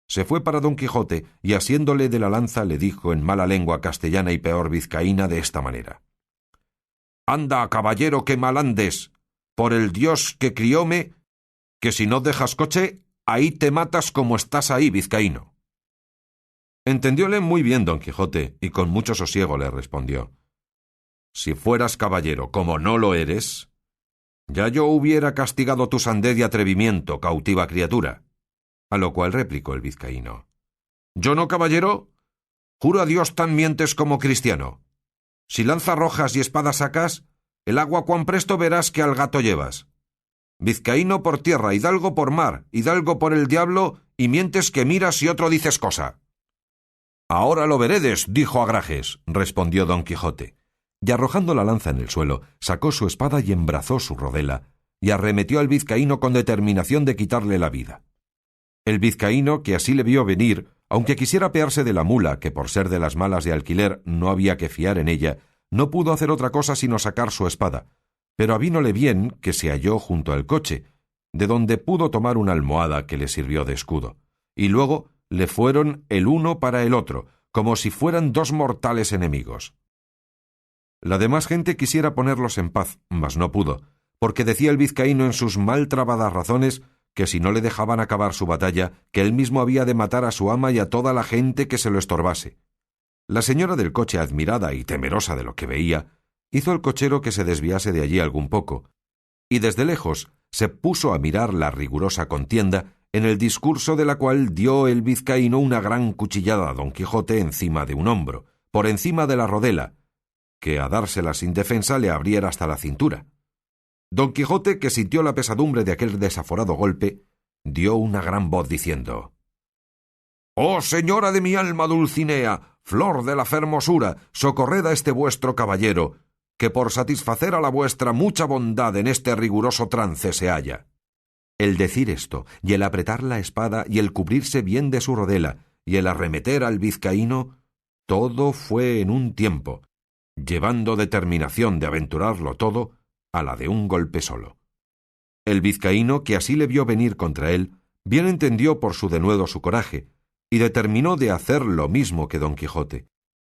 se fue para Don Quijote y asiéndole de la lanza le dijo en mala lengua castellana y peor vizcaína de esta manera: «Anda, caballero, que mal andes, por el Dios que crióme, que si no dejas coche, ahí te matas como estás ahí, vizcaíno». Entendióle muy bien Don Quijote, y con mucho sosiego le respondió: «Si fueras caballero, como no lo eres, ya yo hubiera castigado tu sandez y atrevimiento, cautiva criatura». A lo cual replicó el vizcaíno: «¿Yo no, caballero? Juro a Dios tan mientes como cristiano. Si lanzas rojas y espadas sacas, el agua cuán presto verás que al gato llevas. Vizcaíno por tierra, hidalgo por mar, hidalgo por el diablo, y mientes que miras y otro dices cosa». «Ahora lo veredes», dijo Agrajes, respondió Don Quijote, y arrojando la lanza en el suelo, sacó su espada y embrazó su rodela, y arremetió al vizcaíno con determinación de quitarle la vida. El vizcaíno, que así le vio venir, aunque quisiera apearse de la mula, que por ser de las malas de alquiler no había que fiar en ella, no pudo hacer otra cosa sino sacar su espada, pero avínole bien que se halló junto al coche, de donde pudo tomar una almohada que le sirvió de escudo, y luego le fueron el uno para el otro, como si fueran dos mortales enemigos. La demás gente quisiera ponerlos en paz, mas no pudo, porque decía el vizcaíno en sus mal trabadas razones que si no le dejaban acabar su batalla, que él mismo había de matar a su ama y a toda la gente que se lo estorbase. La señora del coche, admirada y temerosa de lo que veía, hizo al cochero que se desviase de allí algún poco, y desde lejos se puso a mirar la rigurosa contienda, en el discurso de la cual dio el vizcaíno una gran cuchillada a Don Quijote encima de un hombro, por encima de la rodela, que a dársela sin defensa le abriera hasta la cintura. Don Quijote, que sintió la pesadumbre de aquel desaforado golpe, dio una gran voz diciendo: «Oh señora de mi alma Dulcinea, flor de la fermosura, socorred a este vuestro caballero, que por satisfacer a la vuestra mucha bondad en este riguroso trance se halla». El decir esto, y el apretar la espada, y el cubrirse bien de su rodela, y el arremeter al vizcaíno, todo fue en un tiempo, llevando determinación de aventurarlo todo a la de un golpe solo. El vizcaíno, que así le vio venir contra él, bien entendió por su denuedo su coraje, y determinó de hacer lo mismo que Don Quijote,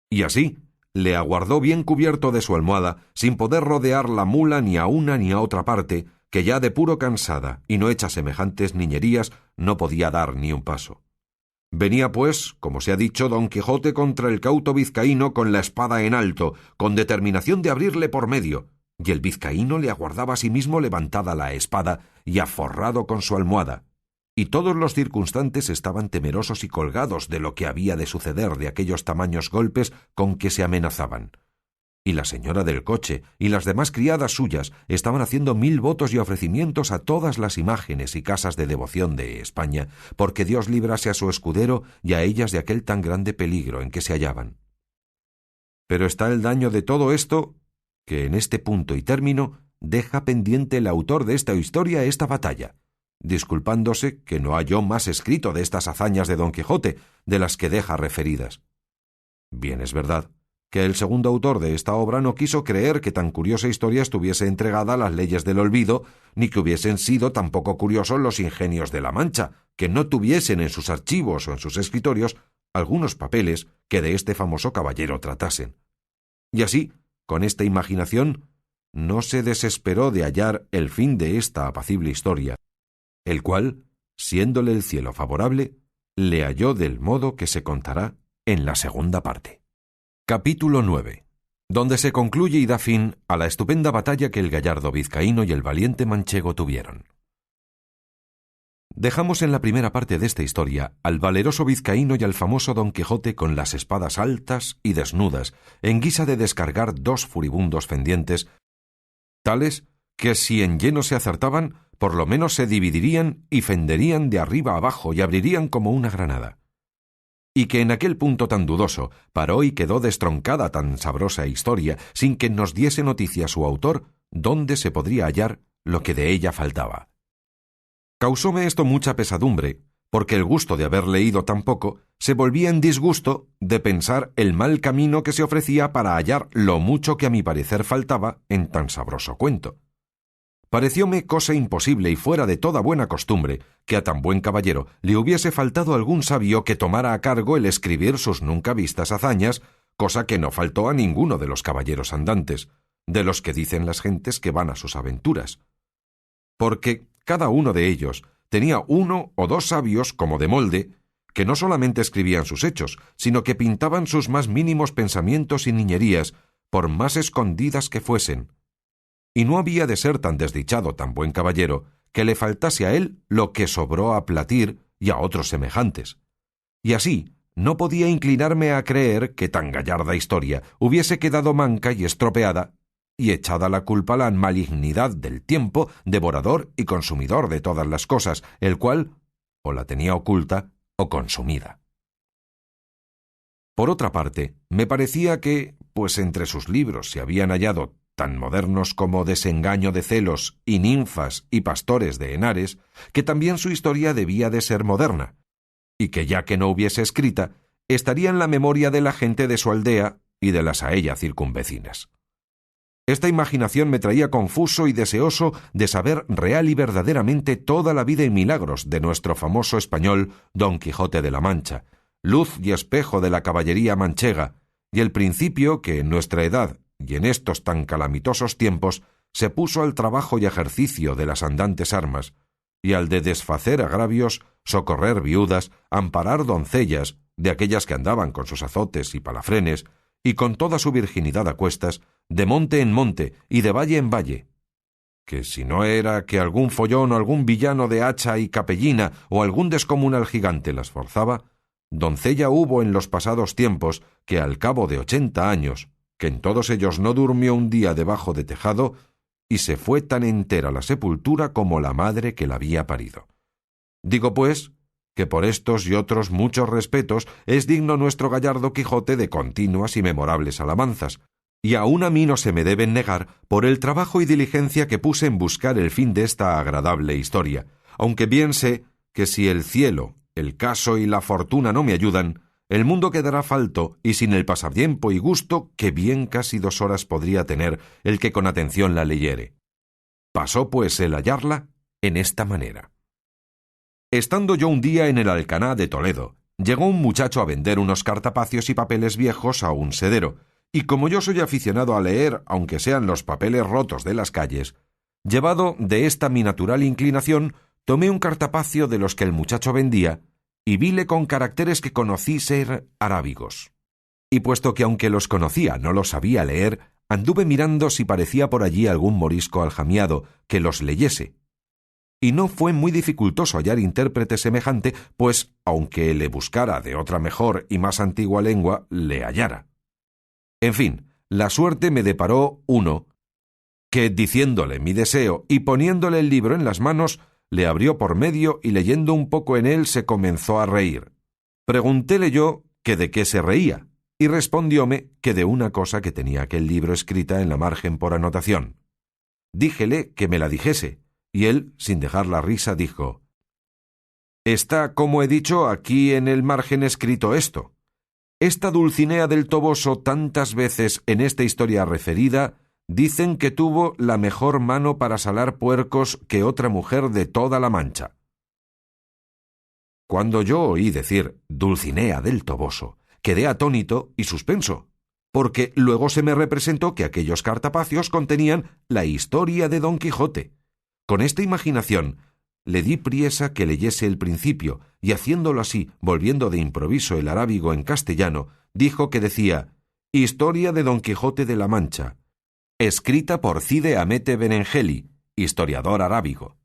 y así le aguardó bien cubierto de su almohada, sin poder rodear la mula ni a una ni a otra parte, que ya de puro cansada y no hecha semejantes niñerías no podía dar ni un paso. Venía, pues, como se ha dicho, Don Quijote contra el cauto vizcaíno con la espada en alto, con determinación de abrirle por medio, y el vizcaíno le aguardaba a sí mismo levantada la espada y aforrado con su almohada, y todos los circunstantes estaban temerosos y colgados de lo que había de suceder de aquellos tamaños golpes con que se amenazaban. Y la señora del coche y las demás criadas suyas estaban haciendo 1000 votos y ofrecimientos a todas las imágenes y casas de devoción de España, porque Dios librase a su escudero y a ellas de aquel tan grande peligro en que se hallaban. Pero está el daño de todo esto, que en este punto y término deja pendiente el autor de esta historia esta batalla, disculpándose que no halló más escrito de estas hazañas de Don Quijote, de las que deja referidas. Bien es verdad que el segundo autor de esta obra no quiso creer que tan curiosa historia estuviese entregada a las leyes del olvido, ni que hubiesen sido tampoco curiosos los ingenios de la Mancha, que no tuviesen en sus archivos o en sus escritorios algunos papeles que de este famoso caballero tratasen. Y así, con esta imaginación, no se desesperó de hallar el fin de esta apacible historia, el cual, siéndole el cielo favorable, le halló del modo que se contará en la segunda parte. Capítulo 9, donde se concluye y da fin a la estupenda batalla que el gallardo vizcaíno y el valiente manchego tuvieron. Dejamos en la primera parte de esta historia al valeroso vizcaíno y al famoso Don Quijote con las espadas altas y desnudas, en guisa de descargar dos furibundos fendientes, tales que si en lleno se acertaban, por lo menos se dividirían y fenderían de arriba abajo y abrirían como una granada. Y que en aquel punto tan dudoso paró y quedó destroncada tan sabrosa historia, sin que nos diese noticia su autor, dónde se podría hallar lo que de ella faltaba. Causóme esto mucha pesadumbre, porque el gusto de haber leído tan poco se volvía en disgusto de pensar el mal camino que se ofrecía para hallar lo mucho que a mi parecer faltaba en tan sabroso cuento. Parecióme cosa imposible y fuera de toda buena costumbre que a tan buen caballero le hubiese faltado algún sabio que tomara a cargo el escribir sus nunca vistas hazañas, cosa que no faltó a ninguno de los caballeros andantes, de los que dicen las gentes que van a sus aventuras. Porque cada uno de ellos tenía uno o dos sabios como de molde, que no solamente escribían sus hechos, sino que pintaban sus más mínimos pensamientos y niñerías, por más escondidas que fuesen. Y no había de ser tan desdichado tan buen caballero que le faltase a él lo que sobró a Platir y a otros semejantes. Y así no podía inclinarme a creer que tan gallarda historia hubiese quedado manca y estropeada, y echada la culpa a la malignidad del tiempo, devorador y consumidor de todas las cosas, el cual o la tenía oculta o consumida. Por otra parte, me parecía que, pues entre sus libros se habían hallado tan modernos como Desengaño de celos y Ninfas y Pastores de Henares, que también su historia debía de ser moderna, y que ya que no hubiese escrita, estaría en la memoria de la gente de su aldea y de las a ella circunvecinas. Esta imaginación me traía confuso y deseoso de saber real y verdaderamente toda la vida y milagros de nuestro famoso español Don Quijote de la Mancha, luz y espejo de la caballería manchega, y el principio que en nuestra edad y en estos tan calamitosos tiempos se puso al trabajo y ejercicio de las andantes armas, y al de desfacer agravios, socorrer viudas, amparar doncellas, de aquellas que andaban con sus azotes y palafrenes, y con toda su virginidad a cuestas, de monte en monte y de valle en valle, que si no era que algún follón o algún villano de hacha y capellina o algún descomunal gigante las forzaba, doncella hubo en los pasados tiempos que al cabo de 80 años, que en todos ellos no durmió un día debajo de tejado, y se fue tan entera la sepultura como la madre que la había parido. Digo, pues, que por estos y otros muchos respetos es digno nuestro gallardo Quijote de continuas y memorables alabanzas, y aun a mí no se me deben negar por el trabajo y diligencia que puse en buscar el fin de esta agradable historia, aunque bien sé que si el cielo, el caso y la fortuna no me ayudan, el mundo quedará falto y sin el pasatiempo y gusto que bien casi 2 horas podría tener el que con atención la leyere. Pasó pues el hallarla en esta manera. Estando yo un día en el Alcaná de Toledo, llegó un muchacho a vender unos cartapacios y papeles viejos a un sedero, y como yo soy aficionado a leer, aunque sean los papeles rotos de las calles, llevado de esta mi natural inclinación, tomé un cartapacio de los que el muchacho vendía, y vile con caracteres que conocí ser arábigos. Y puesto que aunque los conocía no los sabía leer, anduve mirando si parecía por allí algún morisco aljamiado que los leyese. Y no fue muy dificultoso hallar intérprete semejante, pues, aunque le buscara de otra mejor y más antigua lengua, le hallara. En fin, la suerte me deparó uno que, diciéndole mi deseo y poniéndole el libro en las manos, le abrió por medio y leyendo un poco en él se comenzó a reír. Preguntéle yo que de qué se reía, y respondióme que de una cosa que tenía aquel libro escrita en la margen por anotación. Díjele que me la dijese, y él, sin dejar la risa, dijo: «Está, como he dicho, aquí en el margen escrito esto. Esta Dulcinea del Toboso, tantas veces en esta historia referida, dicen que tuvo la mejor mano para salar puercos que otra mujer de toda la Mancha». Cuando yo oí decir Dulcinea del Toboso, quedé atónito y suspenso, porque luego se me representó que aquellos cartapacios contenían la historia de Don Quijote. Con esta imaginación le di priesa que leyese el principio, y haciéndolo así, volviendo de improviso el arábigo en castellano, dijo que decía: «Historia de Don Quijote de la Mancha, escrita por Cide Hamete Benengeli, historiador arábigo».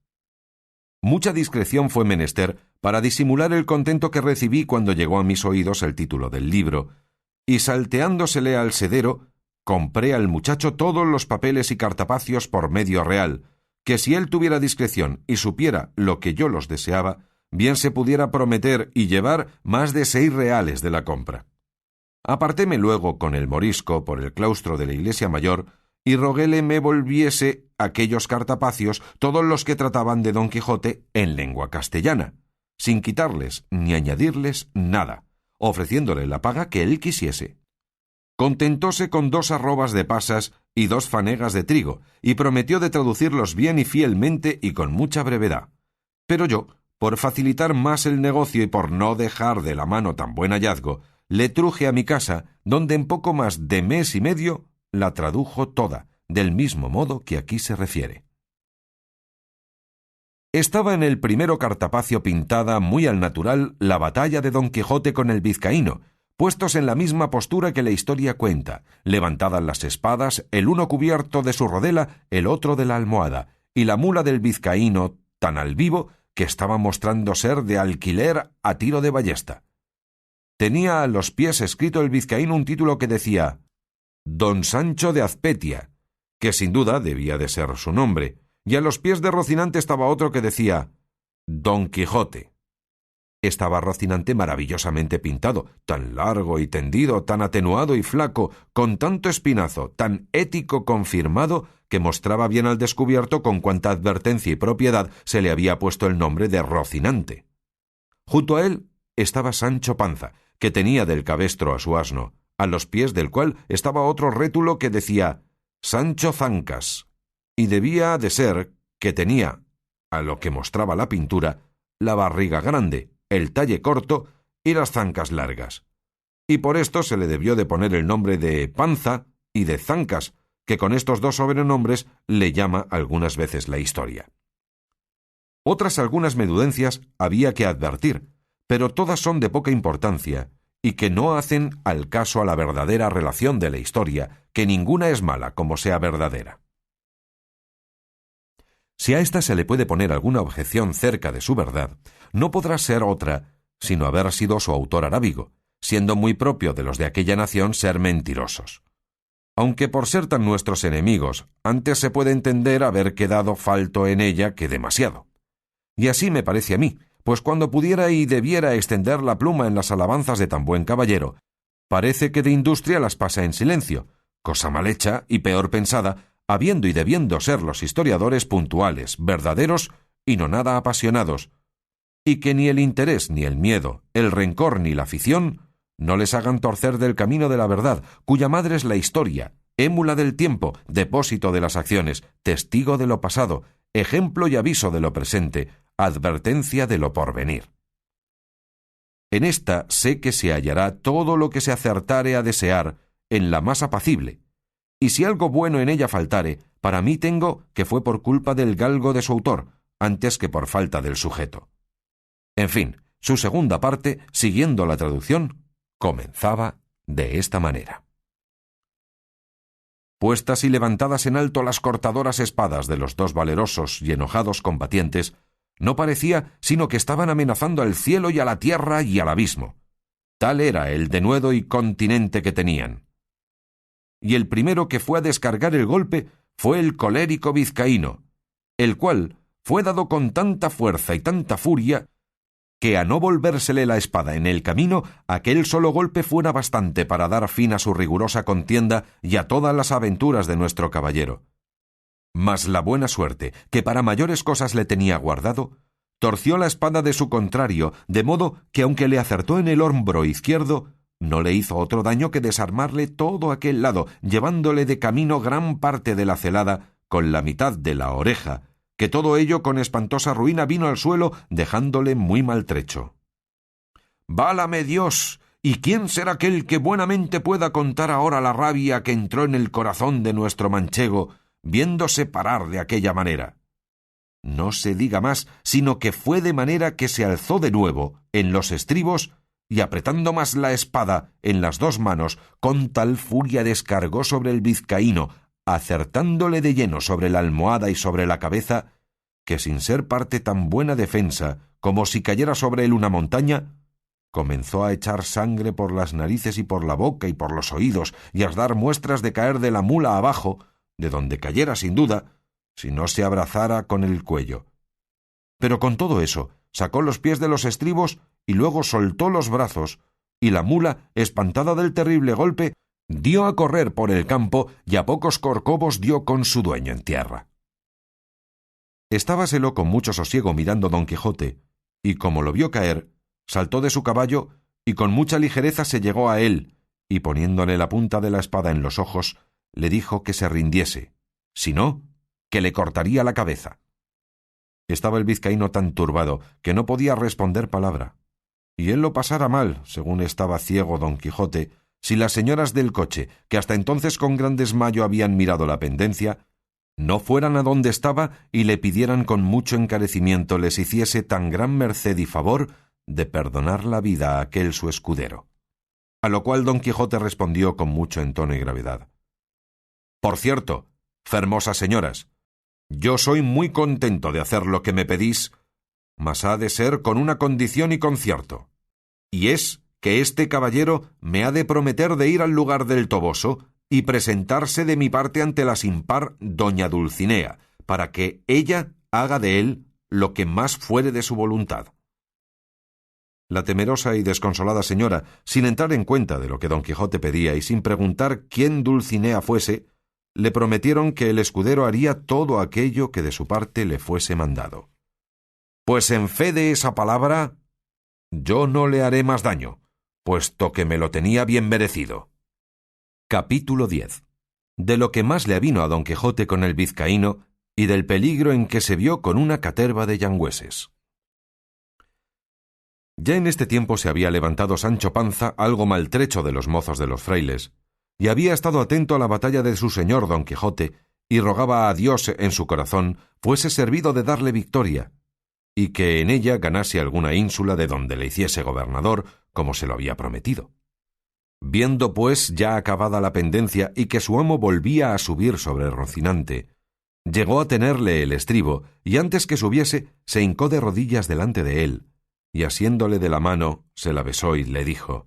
Mucha discreción fue menester para disimular el contento que recibí cuando llegó a mis oídos el título del libro, y salteándosele al sedero, compré al muchacho todos los papeles y cartapacios por medio real, que si él tuviera discreción y supiera lo que yo los deseaba, bien se pudiera prometer y llevar más de 6 reales de la compra. Apartéme luego con el morisco por el claustro de la iglesia mayor y roguéle me volviese aquellos cartapacios, todos los que trataban de Don Quijote en lengua castellana, sin quitarles ni añadirles nada, ofreciéndole la paga que él quisiese. Contentóse con 2 arrobas de pasas y 2 fanegas de trigo, y prometió de traducirlos bien y fielmente y con mucha brevedad. Pero yo, por facilitar más el negocio y por no dejar de la mano tan buen hallazgo, le truje a mi casa, donde en poco más de mes y medio la tradujo toda, del mismo modo que aquí se refiere. Estaba en el primero cartapacio pintada muy al natural la batalla de Don Quijote con el vizcaíno, puestos en la misma postura que la historia cuenta, levantadas las espadas, el uno cubierto de su rodela, el otro de la almohada, y la mula del vizcaíno tan al vivo que estaba mostrando ser de alquiler a tiro de ballesta. Tenía a los pies escrito el vizcaíno un título que decía Don Sancho de Azpetia, que sin duda debía de ser su nombre, y a los pies de Rocinante estaba otro que decía Don Quijote. Estaba Rocinante maravillosamente pintado, tan largo y tendido, tan atenuado y flaco, con tanto espinazo, tan ético confirmado, que mostraba bien al descubierto con cuánta advertencia y propiedad se le había puesto el nombre de Rocinante. Junto a él estaba Sancho Panza, que tenía del cabestro a su asno, a los pies del cual estaba otro rétulo que decía Sancho Zancas, y debía de ser que tenía, a lo que mostraba la pintura, la barriga grande, el talle corto y las zancas largas. Y por esto se le debió de poner el nombre de Panza y de Zancas, que con estos 2 sobrenombres le llama algunas veces la historia. Otras algunas menudencias había que advertir, pero todas son de poca importancia y que no hacen al caso a la verdadera relación de la historia, que ninguna es mala como sea verdadera. Si a ésta se le puede poner alguna objeción cerca de su verdad, no podrá ser otra sino haber sido su autor arábigo, siendo muy propio de los de aquella nación ser mentirosos. Aunque por ser tan nuestros enemigos, antes se puede entender haber quedado falto en ella que demasiado. Y así me parece a mí, pues cuando pudiera y debiera extender la pluma en las alabanzas de tan buen caballero, parece que de industria las pasa en silencio, cosa mal hecha y peor pensada, habiendo y debiendo ser los historiadores puntuales, verdaderos y no nada apasionados, y que ni el interés ni el miedo, el rencor ni la afición no les hagan torcer del camino de la verdad, cuya madre es la historia, émula del tiempo, depósito de las acciones, testigo de lo pasado, ejemplo y aviso de lo presente, advertencia de lo porvenir. En esta sé que se hallará todo lo que se acertare a desear en la más apacible, y si algo bueno en ella faltare, para mí tengo que fue por culpa del galgo de su autor, antes que por falta del sujeto. En fin, su segunda parte, siguiendo la traducción, comenzaba de esta manera. Puestas y levantadas en alto las cortadoras espadas de los 2 valerosos y enojados combatientes, no parecía sino que estaban amenazando al cielo y a la tierra y al abismo. Tal era el denuedo y continente que tenían. Y el primero que fue a descargar el golpe fue el colérico vizcaíno, el cual fue dado con tanta fuerza y tanta furia que a no volvérsele la espada en el camino, aquel solo golpe fuera bastante para dar fin a su rigurosa contienda y a todas las aventuras de nuestro caballero. Mas la buena suerte, que para mayores cosas le tenía guardado, torció la espada de su contrario, de modo que aunque le acertó en el hombro izquierdo, no le hizo otro daño que desarmarle todo aquel lado, llevándole de camino gran parte de la celada con la mitad de la oreja, que todo ello con espantosa ruina vino al suelo, dejándole muy maltrecho. «¡Válame Dios! ¿Y quién será aquel que buenamente pueda contar ahora la rabia que entró en el corazón de nuestro manchego, viéndose parar de aquella manera?» No se diga más, sino que fue de manera que se alzó de nuevo en los estribos y apretando más la espada en las 2 manos, con tal furia descargó sobre el vizcaíno, acertándole de lleno sobre la almohada y sobre la cabeza, que sin ser parte tan buena defensa como si cayera sobre él una montaña, comenzó a echar sangre por las narices y por la boca y por los oídos, y a dar muestras de caer de la mula abajo, de donde cayera sin duda, si no se abrazara con el cuello. Pero con todo eso, sacó los pies de los estribos y luego soltó los brazos, y la mula, espantada del terrible golpe, dio a correr por el campo y a pocos corcovos dio con su dueño en tierra. Estábaselo con mucho sosiego mirando Don Quijote, y como lo vio caer, saltó de su caballo y con mucha ligereza se llegó a él, y poniéndole la punta de la espada en los ojos, le dijo que se rindiese, si no, que le cortaría la cabeza. Estaba el vizcaíno tan turbado que no podía responder palabra, y él lo pasara mal, según estaba ciego Don Quijote, si las señoras del coche, que hasta entonces con gran desmayo habían mirado la pendencia, no fueran a donde estaba y le pidieran con mucho encarecimiento les hiciese tan gran merced y favor de perdonar la vida a aquel su escudero. A lo cual Don Quijote respondió con mucho entono y gravedad: «Por cierto, fermosas señoras, yo soy muy contento de hacer lo que me pedís, mas ha de ser con una condición y concierto, y es que este caballero me ha de prometer de ir al lugar del Toboso y presentarse de mi parte ante la sin par doña Dulcinea, para que ella haga de él lo que más fuere de su voluntad». La temerosa y desconsolada señora, sin entrar en cuenta de lo que Don Quijote pedía y sin preguntar quién Dulcinea fuese, le prometieron que el escudero haría todo aquello que de su parte le fuese mandado. «Pues en fe de esa palabra, yo no le haré más daño, puesto que me lo tenía bien merecido». Capítulo 10. De lo que más le avino a Don Quijote con el vizcaíno y del peligro en que se vio con una caterva de yangüeses. Ya en este tiempo se había levantado Sancho Panza, algo maltrecho de los mozos de los frailes, y había estado atento a la batalla de su señor Don Quijote, y rogaba a Dios en su corazón fuese servido de darle victoria, y que en ella ganase alguna ínsula de donde le hiciese gobernador, como se lo había prometido. Viendo, pues, ya acabada la pendencia y que su amo volvía a subir sobre Rocinante, llegó a tenerle el estribo, y antes que subiese, se hincó de rodillas delante de él, y asiéndole de la mano, se la besó y le dijo: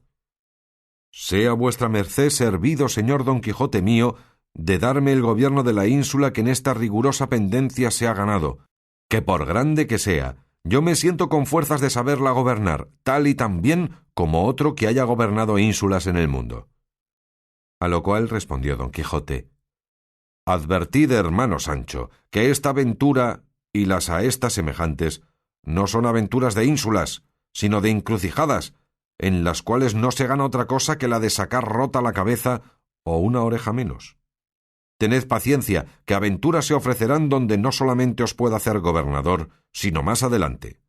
«Sea vuestra merced servido, señor Don Quijote mío, de darme el gobierno de la ínsula que en esta rigurosa pendencia se ha ganado, que por grande que sea, yo me siento con fuerzas de saberla gobernar, tal y tan bien como otro que haya gobernado ínsulas en el mundo». A lo cual respondió Don Quijote: «Advertid, hermano Sancho, que esta aventura y las a esta semejantes no son aventuras de ínsulas, sino de encrucijadas, en las cuales no se gana otra cosa que la de sacar rota la cabeza o una oreja menos. Tened paciencia, que aventuras se ofrecerán donde no solamente os pueda hacer gobernador, sino más adelante».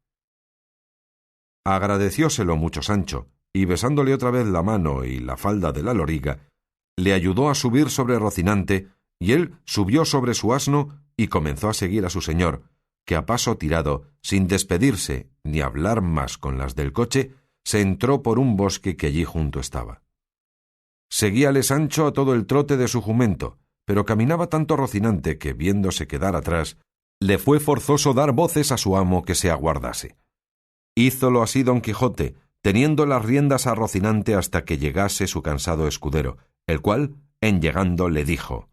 Agradecióselo mucho Sancho, y besándole otra vez la mano y la falda de la loriga, le ayudó a subir sobre Rocinante, y él subió sobre su asno y comenzó a seguir a su señor, que a paso tirado, sin despedirse ni hablar más con las del coche, se entró por un bosque que allí junto estaba. Seguíale Sancho a todo el trote de su jumento, pero caminaba tanto Rocinante que, viéndose quedar atrás, le fue forzoso dar voces a su amo que se aguardase. Hízolo así Don Quijote, teniendo las riendas a Rocinante hasta que llegase su cansado escudero, el cual, en llegando, le dijo: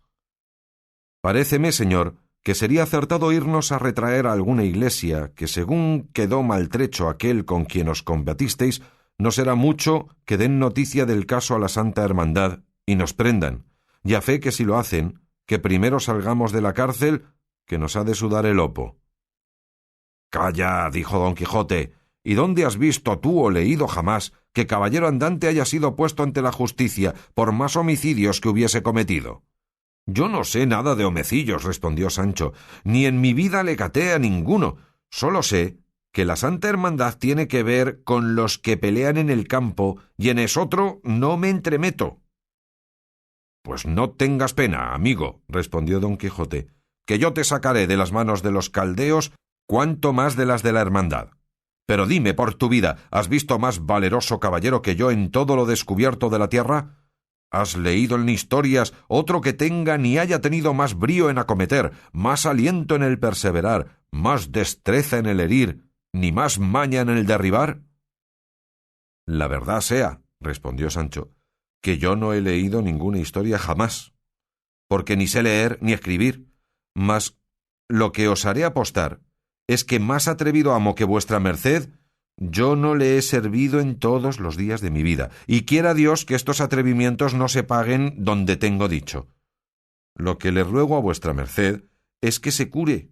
«Paréceme, señor, que sería acertado irnos a retraer a alguna iglesia, que según quedó maltrecho aquel con quien os combatisteis, no será mucho que den noticia del caso a la Santa Hermandad y nos prendan, y a fe que si lo hacen, que primero salgamos de la cárcel, que nos ha de sudar el hopo». «Calla», dijo Don Quijote, «¿y dónde has visto tú o leído jamás que caballero andante haya sido puesto ante la justicia por más homicidios que hubiese cometido?» «Yo no sé nada de homecillos», respondió Sancho, «ni en mi vida le caté a ninguno. Solo sé que la Santa Hermandad tiene que ver con los que pelean en el campo, y en esotro no me entremeto». «Pues no tengas pena, amigo», respondió Don Quijote, «que yo te sacaré de las manos de los caldeos cuanto más de las de la Hermandad. Pero dime, por tu vida, ¿has visto más valeroso caballero que yo en todo lo descubierto de la tierra? ¿Has leído en historias otro que tenga ni haya tenido más brío en acometer, más aliento en el perseverar, más destreza en el herir, ni más maña en el derribar? La verdad sea, respondió Sancho, que yo no he leído ninguna historia jamás, porque ni sé leer ni escribir, mas lo que os haré apostar es que más atrevido amo que vuestra merced yo no le he servido en todos los días de mi vida, y quiera Dios que estos atrevimientos no se paguen donde tengo dicho. Lo que le ruego a vuestra merced es que se cure,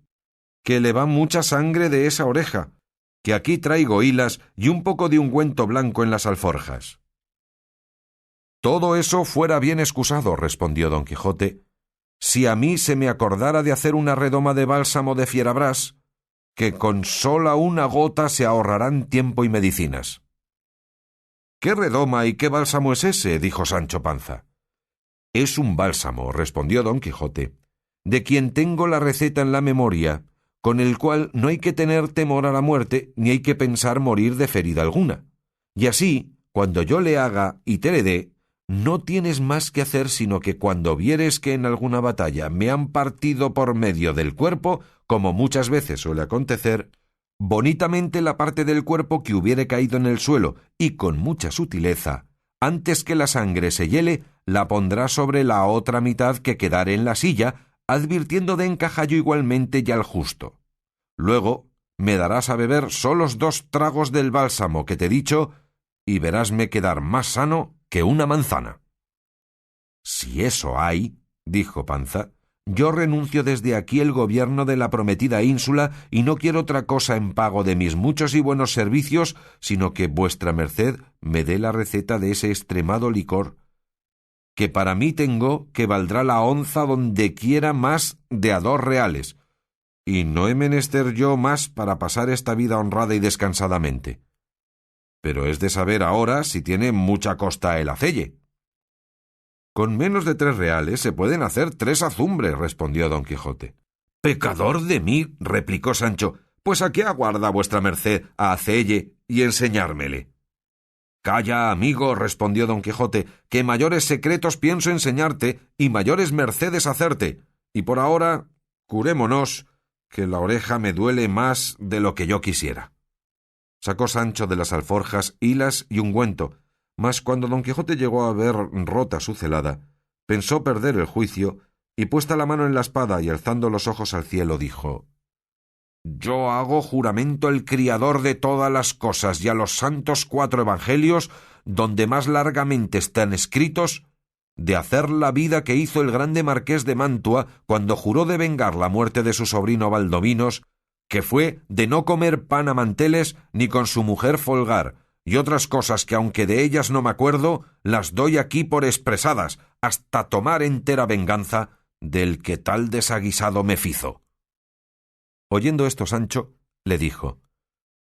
que le va mucha sangre de esa oreja, que aquí traigo hilas y un poco de ungüento blanco en las alforjas. Todo eso fuera bien excusado, respondió don Quijote, si a mí se me acordara de hacer una redoma de bálsamo de fierabrás, que con sola una gota se ahorrarán tiempo y medicinas. ¿Qué redoma y qué bálsamo es ese?, dijo Sancho Panza. Es un bálsamo, respondió don Quijote, de quien tengo la receta en la memoria, con el cual no hay que tener temor a la muerte, ni hay que pensar morir de ferida alguna. Y así, cuando yo le haga y te le dé, no tienes más que hacer sino que cuando vieres que en alguna batalla me han partido por medio del cuerpo, como muchas veces suele acontecer, bonitamente la parte del cuerpo que hubiere caído en el suelo, y con mucha sutileza, antes que la sangre se hiele, la pondrá sobre la otra mitad que quedare en la silla, advirtiendo de encajallo igualmente y al justo. Luego me darás a beber solos 2 tragos del bálsamo que te he dicho, y verásme quedar más sano que una manzana. Si eso hay, dijo Panza, yo renuncio desde aquí el gobierno de la prometida ínsula y no quiero otra cosa en pago de mis muchos y buenos servicios, sino que vuestra merced me dé la receta de ese extremado licor, que para mí tengo que valdrá la onza donde quiera más de a 2 reales, y no he menester yo más para pasar esta vida honrada y descansadamente. Pero es de saber ahora si tiene mucha costa el acelle. Con menos de 3 reales se pueden hacer 3 azumbres, respondió don Quijote. Pecador de mí, replicó Sancho, pues ¿a qué aguarda vuestra merced a hacelle y enseñármele? Calla, amigo, respondió don Quijote, que mayores secretos pienso enseñarte y mayores mercedes hacerte, y por ahora curémonos, que la oreja me duele más de lo que yo quisiera. Sacó Sancho de las alforjas hilas y ungüento, mas cuando don Quijote llegó a ver rota su celada, pensó perder el juicio, y puesta la mano en la espada y alzando los ojos al cielo, dijo: Yo hago juramento al Criador de todas las cosas y a los santos 4 evangelios, donde más largamente están escritos, de hacer la vida que hizo el grande marqués de Mantua cuando juró de vengar la muerte de su sobrino Valdovinos, que fue de no comer pan a manteles ni con su mujer folgar, y otras cosas que aunque de ellas no me acuerdo, las doy aquí por expresadas, hasta tomar entera venganza del que tal desaguisado me fizo. Oyendo esto Sancho, le dijo: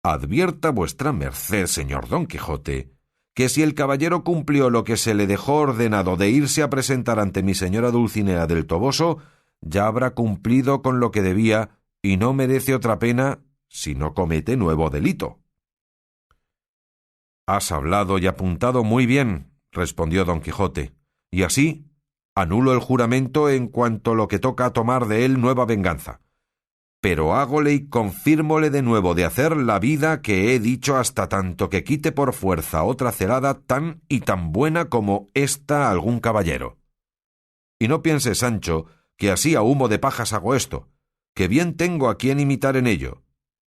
Advierta vuestra merced, señor Don Quijote, que si el caballero cumplió lo que se le dejó ordenado de irse a presentar ante mi señora Dulcinea del Toboso, ya habrá cumplido con lo que debía y no merece otra pena si no comete nuevo delito. Has hablado y apuntado muy bien, respondió don Quijote, y así anulo el juramento en cuanto lo que toca a tomar de él nueva venganza. Pero hágole y confírmole de nuevo de hacer la vida que he dicho hasta tanto que quite por fuerza otra celada tan y tan buena como esta a algún caballero. Y no piense, Sancho, que así a humo de pajas hago esto, que bien tengo a quien imitar en ello,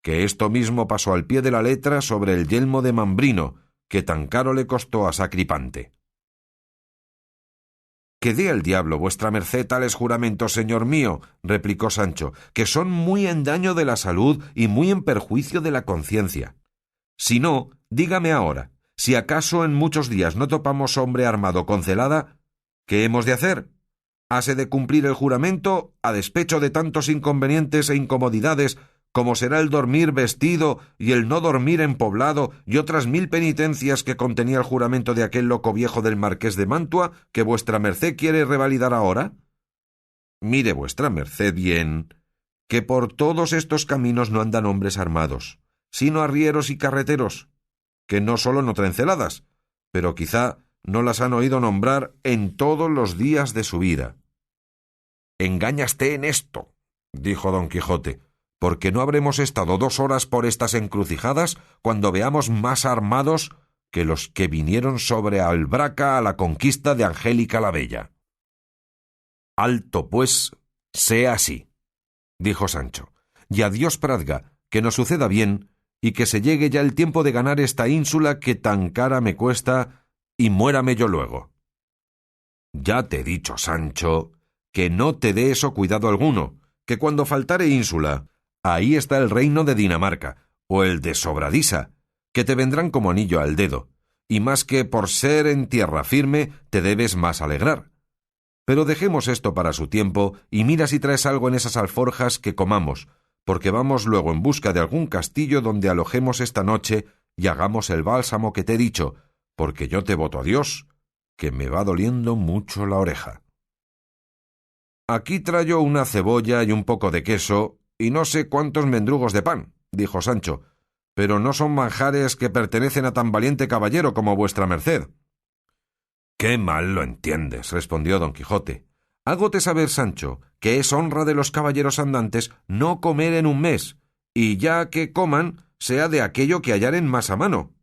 que esto mismo pasó al pie de la letra sobre el yelmo de Mambrino, que tan caro le costó a Sacripante. —Que dé al diablo vuestra merced tales juramentos, señor mío —replicó Sancho—, que son muy en daño de la salud y muy en perjuicio de la conciencia. Si no, dígame ahora, si acaso en muchos días no topamos hombre armado con celada, ¿qué hemos de hacer? ¿Hase de cumplir el juramento a despecho de tantos inconvenientes e incomodidades como será el dormir vestido y el no dormir en poblado y otras 1000 penitencias que contenía el juramento de aquel loco viejo del marqués de Mantua que vuestra merced quiere revalidar ahora? Mire vuestra merced bien, que por todos estos caminos no andan hombres armados, sino arrieros y carreteros, que no solo no traen celadas, pero quizá no las han oído nombrar en todos los días de su vida. Engáñaste en esto, dijo don Quijote, porque no habremos estado 2 horas por estas encrucijadas cuando veamos más armados que los que vinieron sobre Albraca a la conquista de Angélica la Bella. Alto, pues, sea así, dijo Sancho, y adiós Pradga, que nos suceda bien, y que se llegue ya el tiempo de ganar esta ínsula que tan cara me cuesta, y muérame yo luego. Ya te he dicho, Sancho, que no te dé eso cuidado alguno, que cuando faltare ínsula, ahí está el reino de Dinamarca, o el de Sobradisa, que te vendrán como anillo al dedo, y más que por ser en tierra firme te debes más alegrar. Pero dejemos esto para su tiempo, y mira si traes algo en esas alforjas que comamos, porque vamos luego en busca de algún castillo donde alojemos esta noche y hagamos el bálsamo que te he dicho, porque yo te voto a Dios, que me va doliendo mucho la oreja. Aquí traigo una cebolla y un poco de queso, y no sé cuántos mendrugos de pan, dijo Sancho, pero no son manjares que pertenecen a tan valiente caballero como vuestra merced. —Qué mal lo entiendes —respondió don Quijote—. Hágote saber, Sancho, que es honra de los caballeros andantes no comer en un mes, y ya que coman, sea de aquello que hallaren más a mano.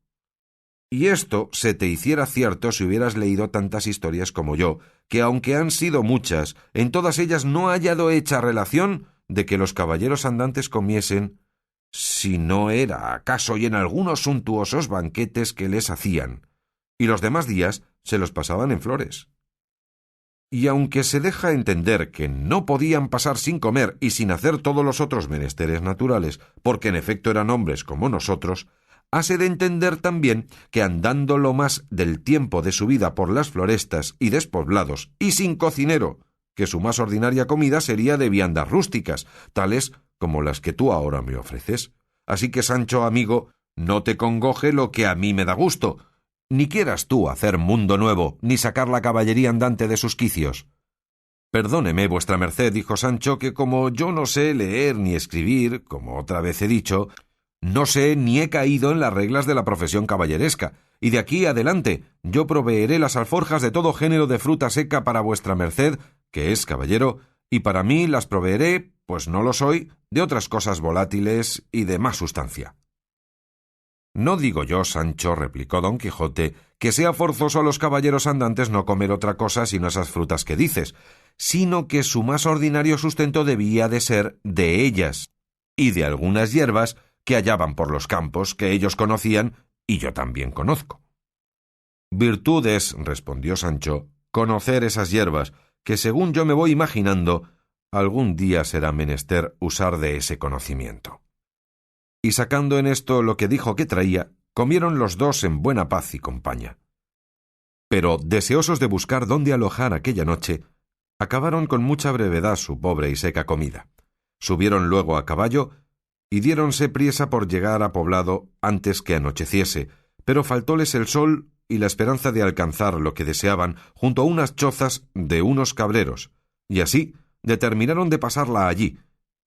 Y esto se te hiciera cierto si hubieras leído tantas historias como yo, que aunque han sido muchas, en todas ellas no ha hallado hecha relación de que los caballeros andantes comiesen, si no era acaso y en algunos suntuosos banquetes que les hacían, y los demás días se los pasaban en flores. Y aunque se deja entender que no podían pasar sin comer y sin hacer todos los otros menesteres naturales, porque en efecto eran hombres como nosotros, hase de entender también que andando lo más del tiempo de su vida por las florestas y despoblados, y sin cocinero, que su más ordinaria comida sería de viandas rústicas, tales como las que tú ahora me ofreces. Así que, Sancho, amigo, no te congoje lo que a mí me da gusto, ni quieras tú hacer mundo nuevo, ni sacar la caballería andante de sus quicios. Perdóneme, vuestra merced, dijo Sancho, que como yo no sé leer ni escribir, como otra vez he dicho, no sé ni he caído en las reglas de la profesión caballeresca, y de aquí adelante yo proveeré las alforjas de todo género de fruta seca para vuestra merced, que es caballero, y para mí las proveeré, pues no lo soy, de otras cosas volátiles y de más sustancia. No digo yo, Sancho, replicó don Quijote, que sea forzoso a los caballeros andantes no comer otra cosa sino esas frutas que dices, sino que su más ordinario sustento debía de ser de ellas, y de algunas hierbas que hallaban por los campos, que ellos conocían y yo también conozco. Virtud es, respondió Sancho, conocer esas hierbas, que según yo me voy imaginando, algún día será menester usar de ese conocimiento. Y sacando en esto lo que dijo que traía, comieron los dos en buena paz y compañía. Pero, deseosos de buscar dónde alojar aquella noche, acabaron con mucha brevedad su pobre y seca comida. Subieron luego a caballo y diéronse priesa por llegar a poblado antes que anocheciese, pero faltóles el sol y la esperanza de alcanzar lo que deseaban junto a unas chozas de unos cabreros, y así determinaron de pasarla allí,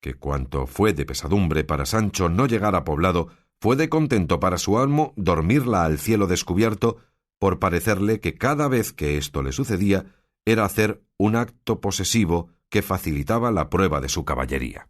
que cuanto fue de pesadumbre para Sancho no llegar a poblado, fue de contento para su amo dormirla al cielo descubierto, por parecerle que cada vez que esto le sucedía era hacer un acto posesivo que facilitaba la prueba de su caballería.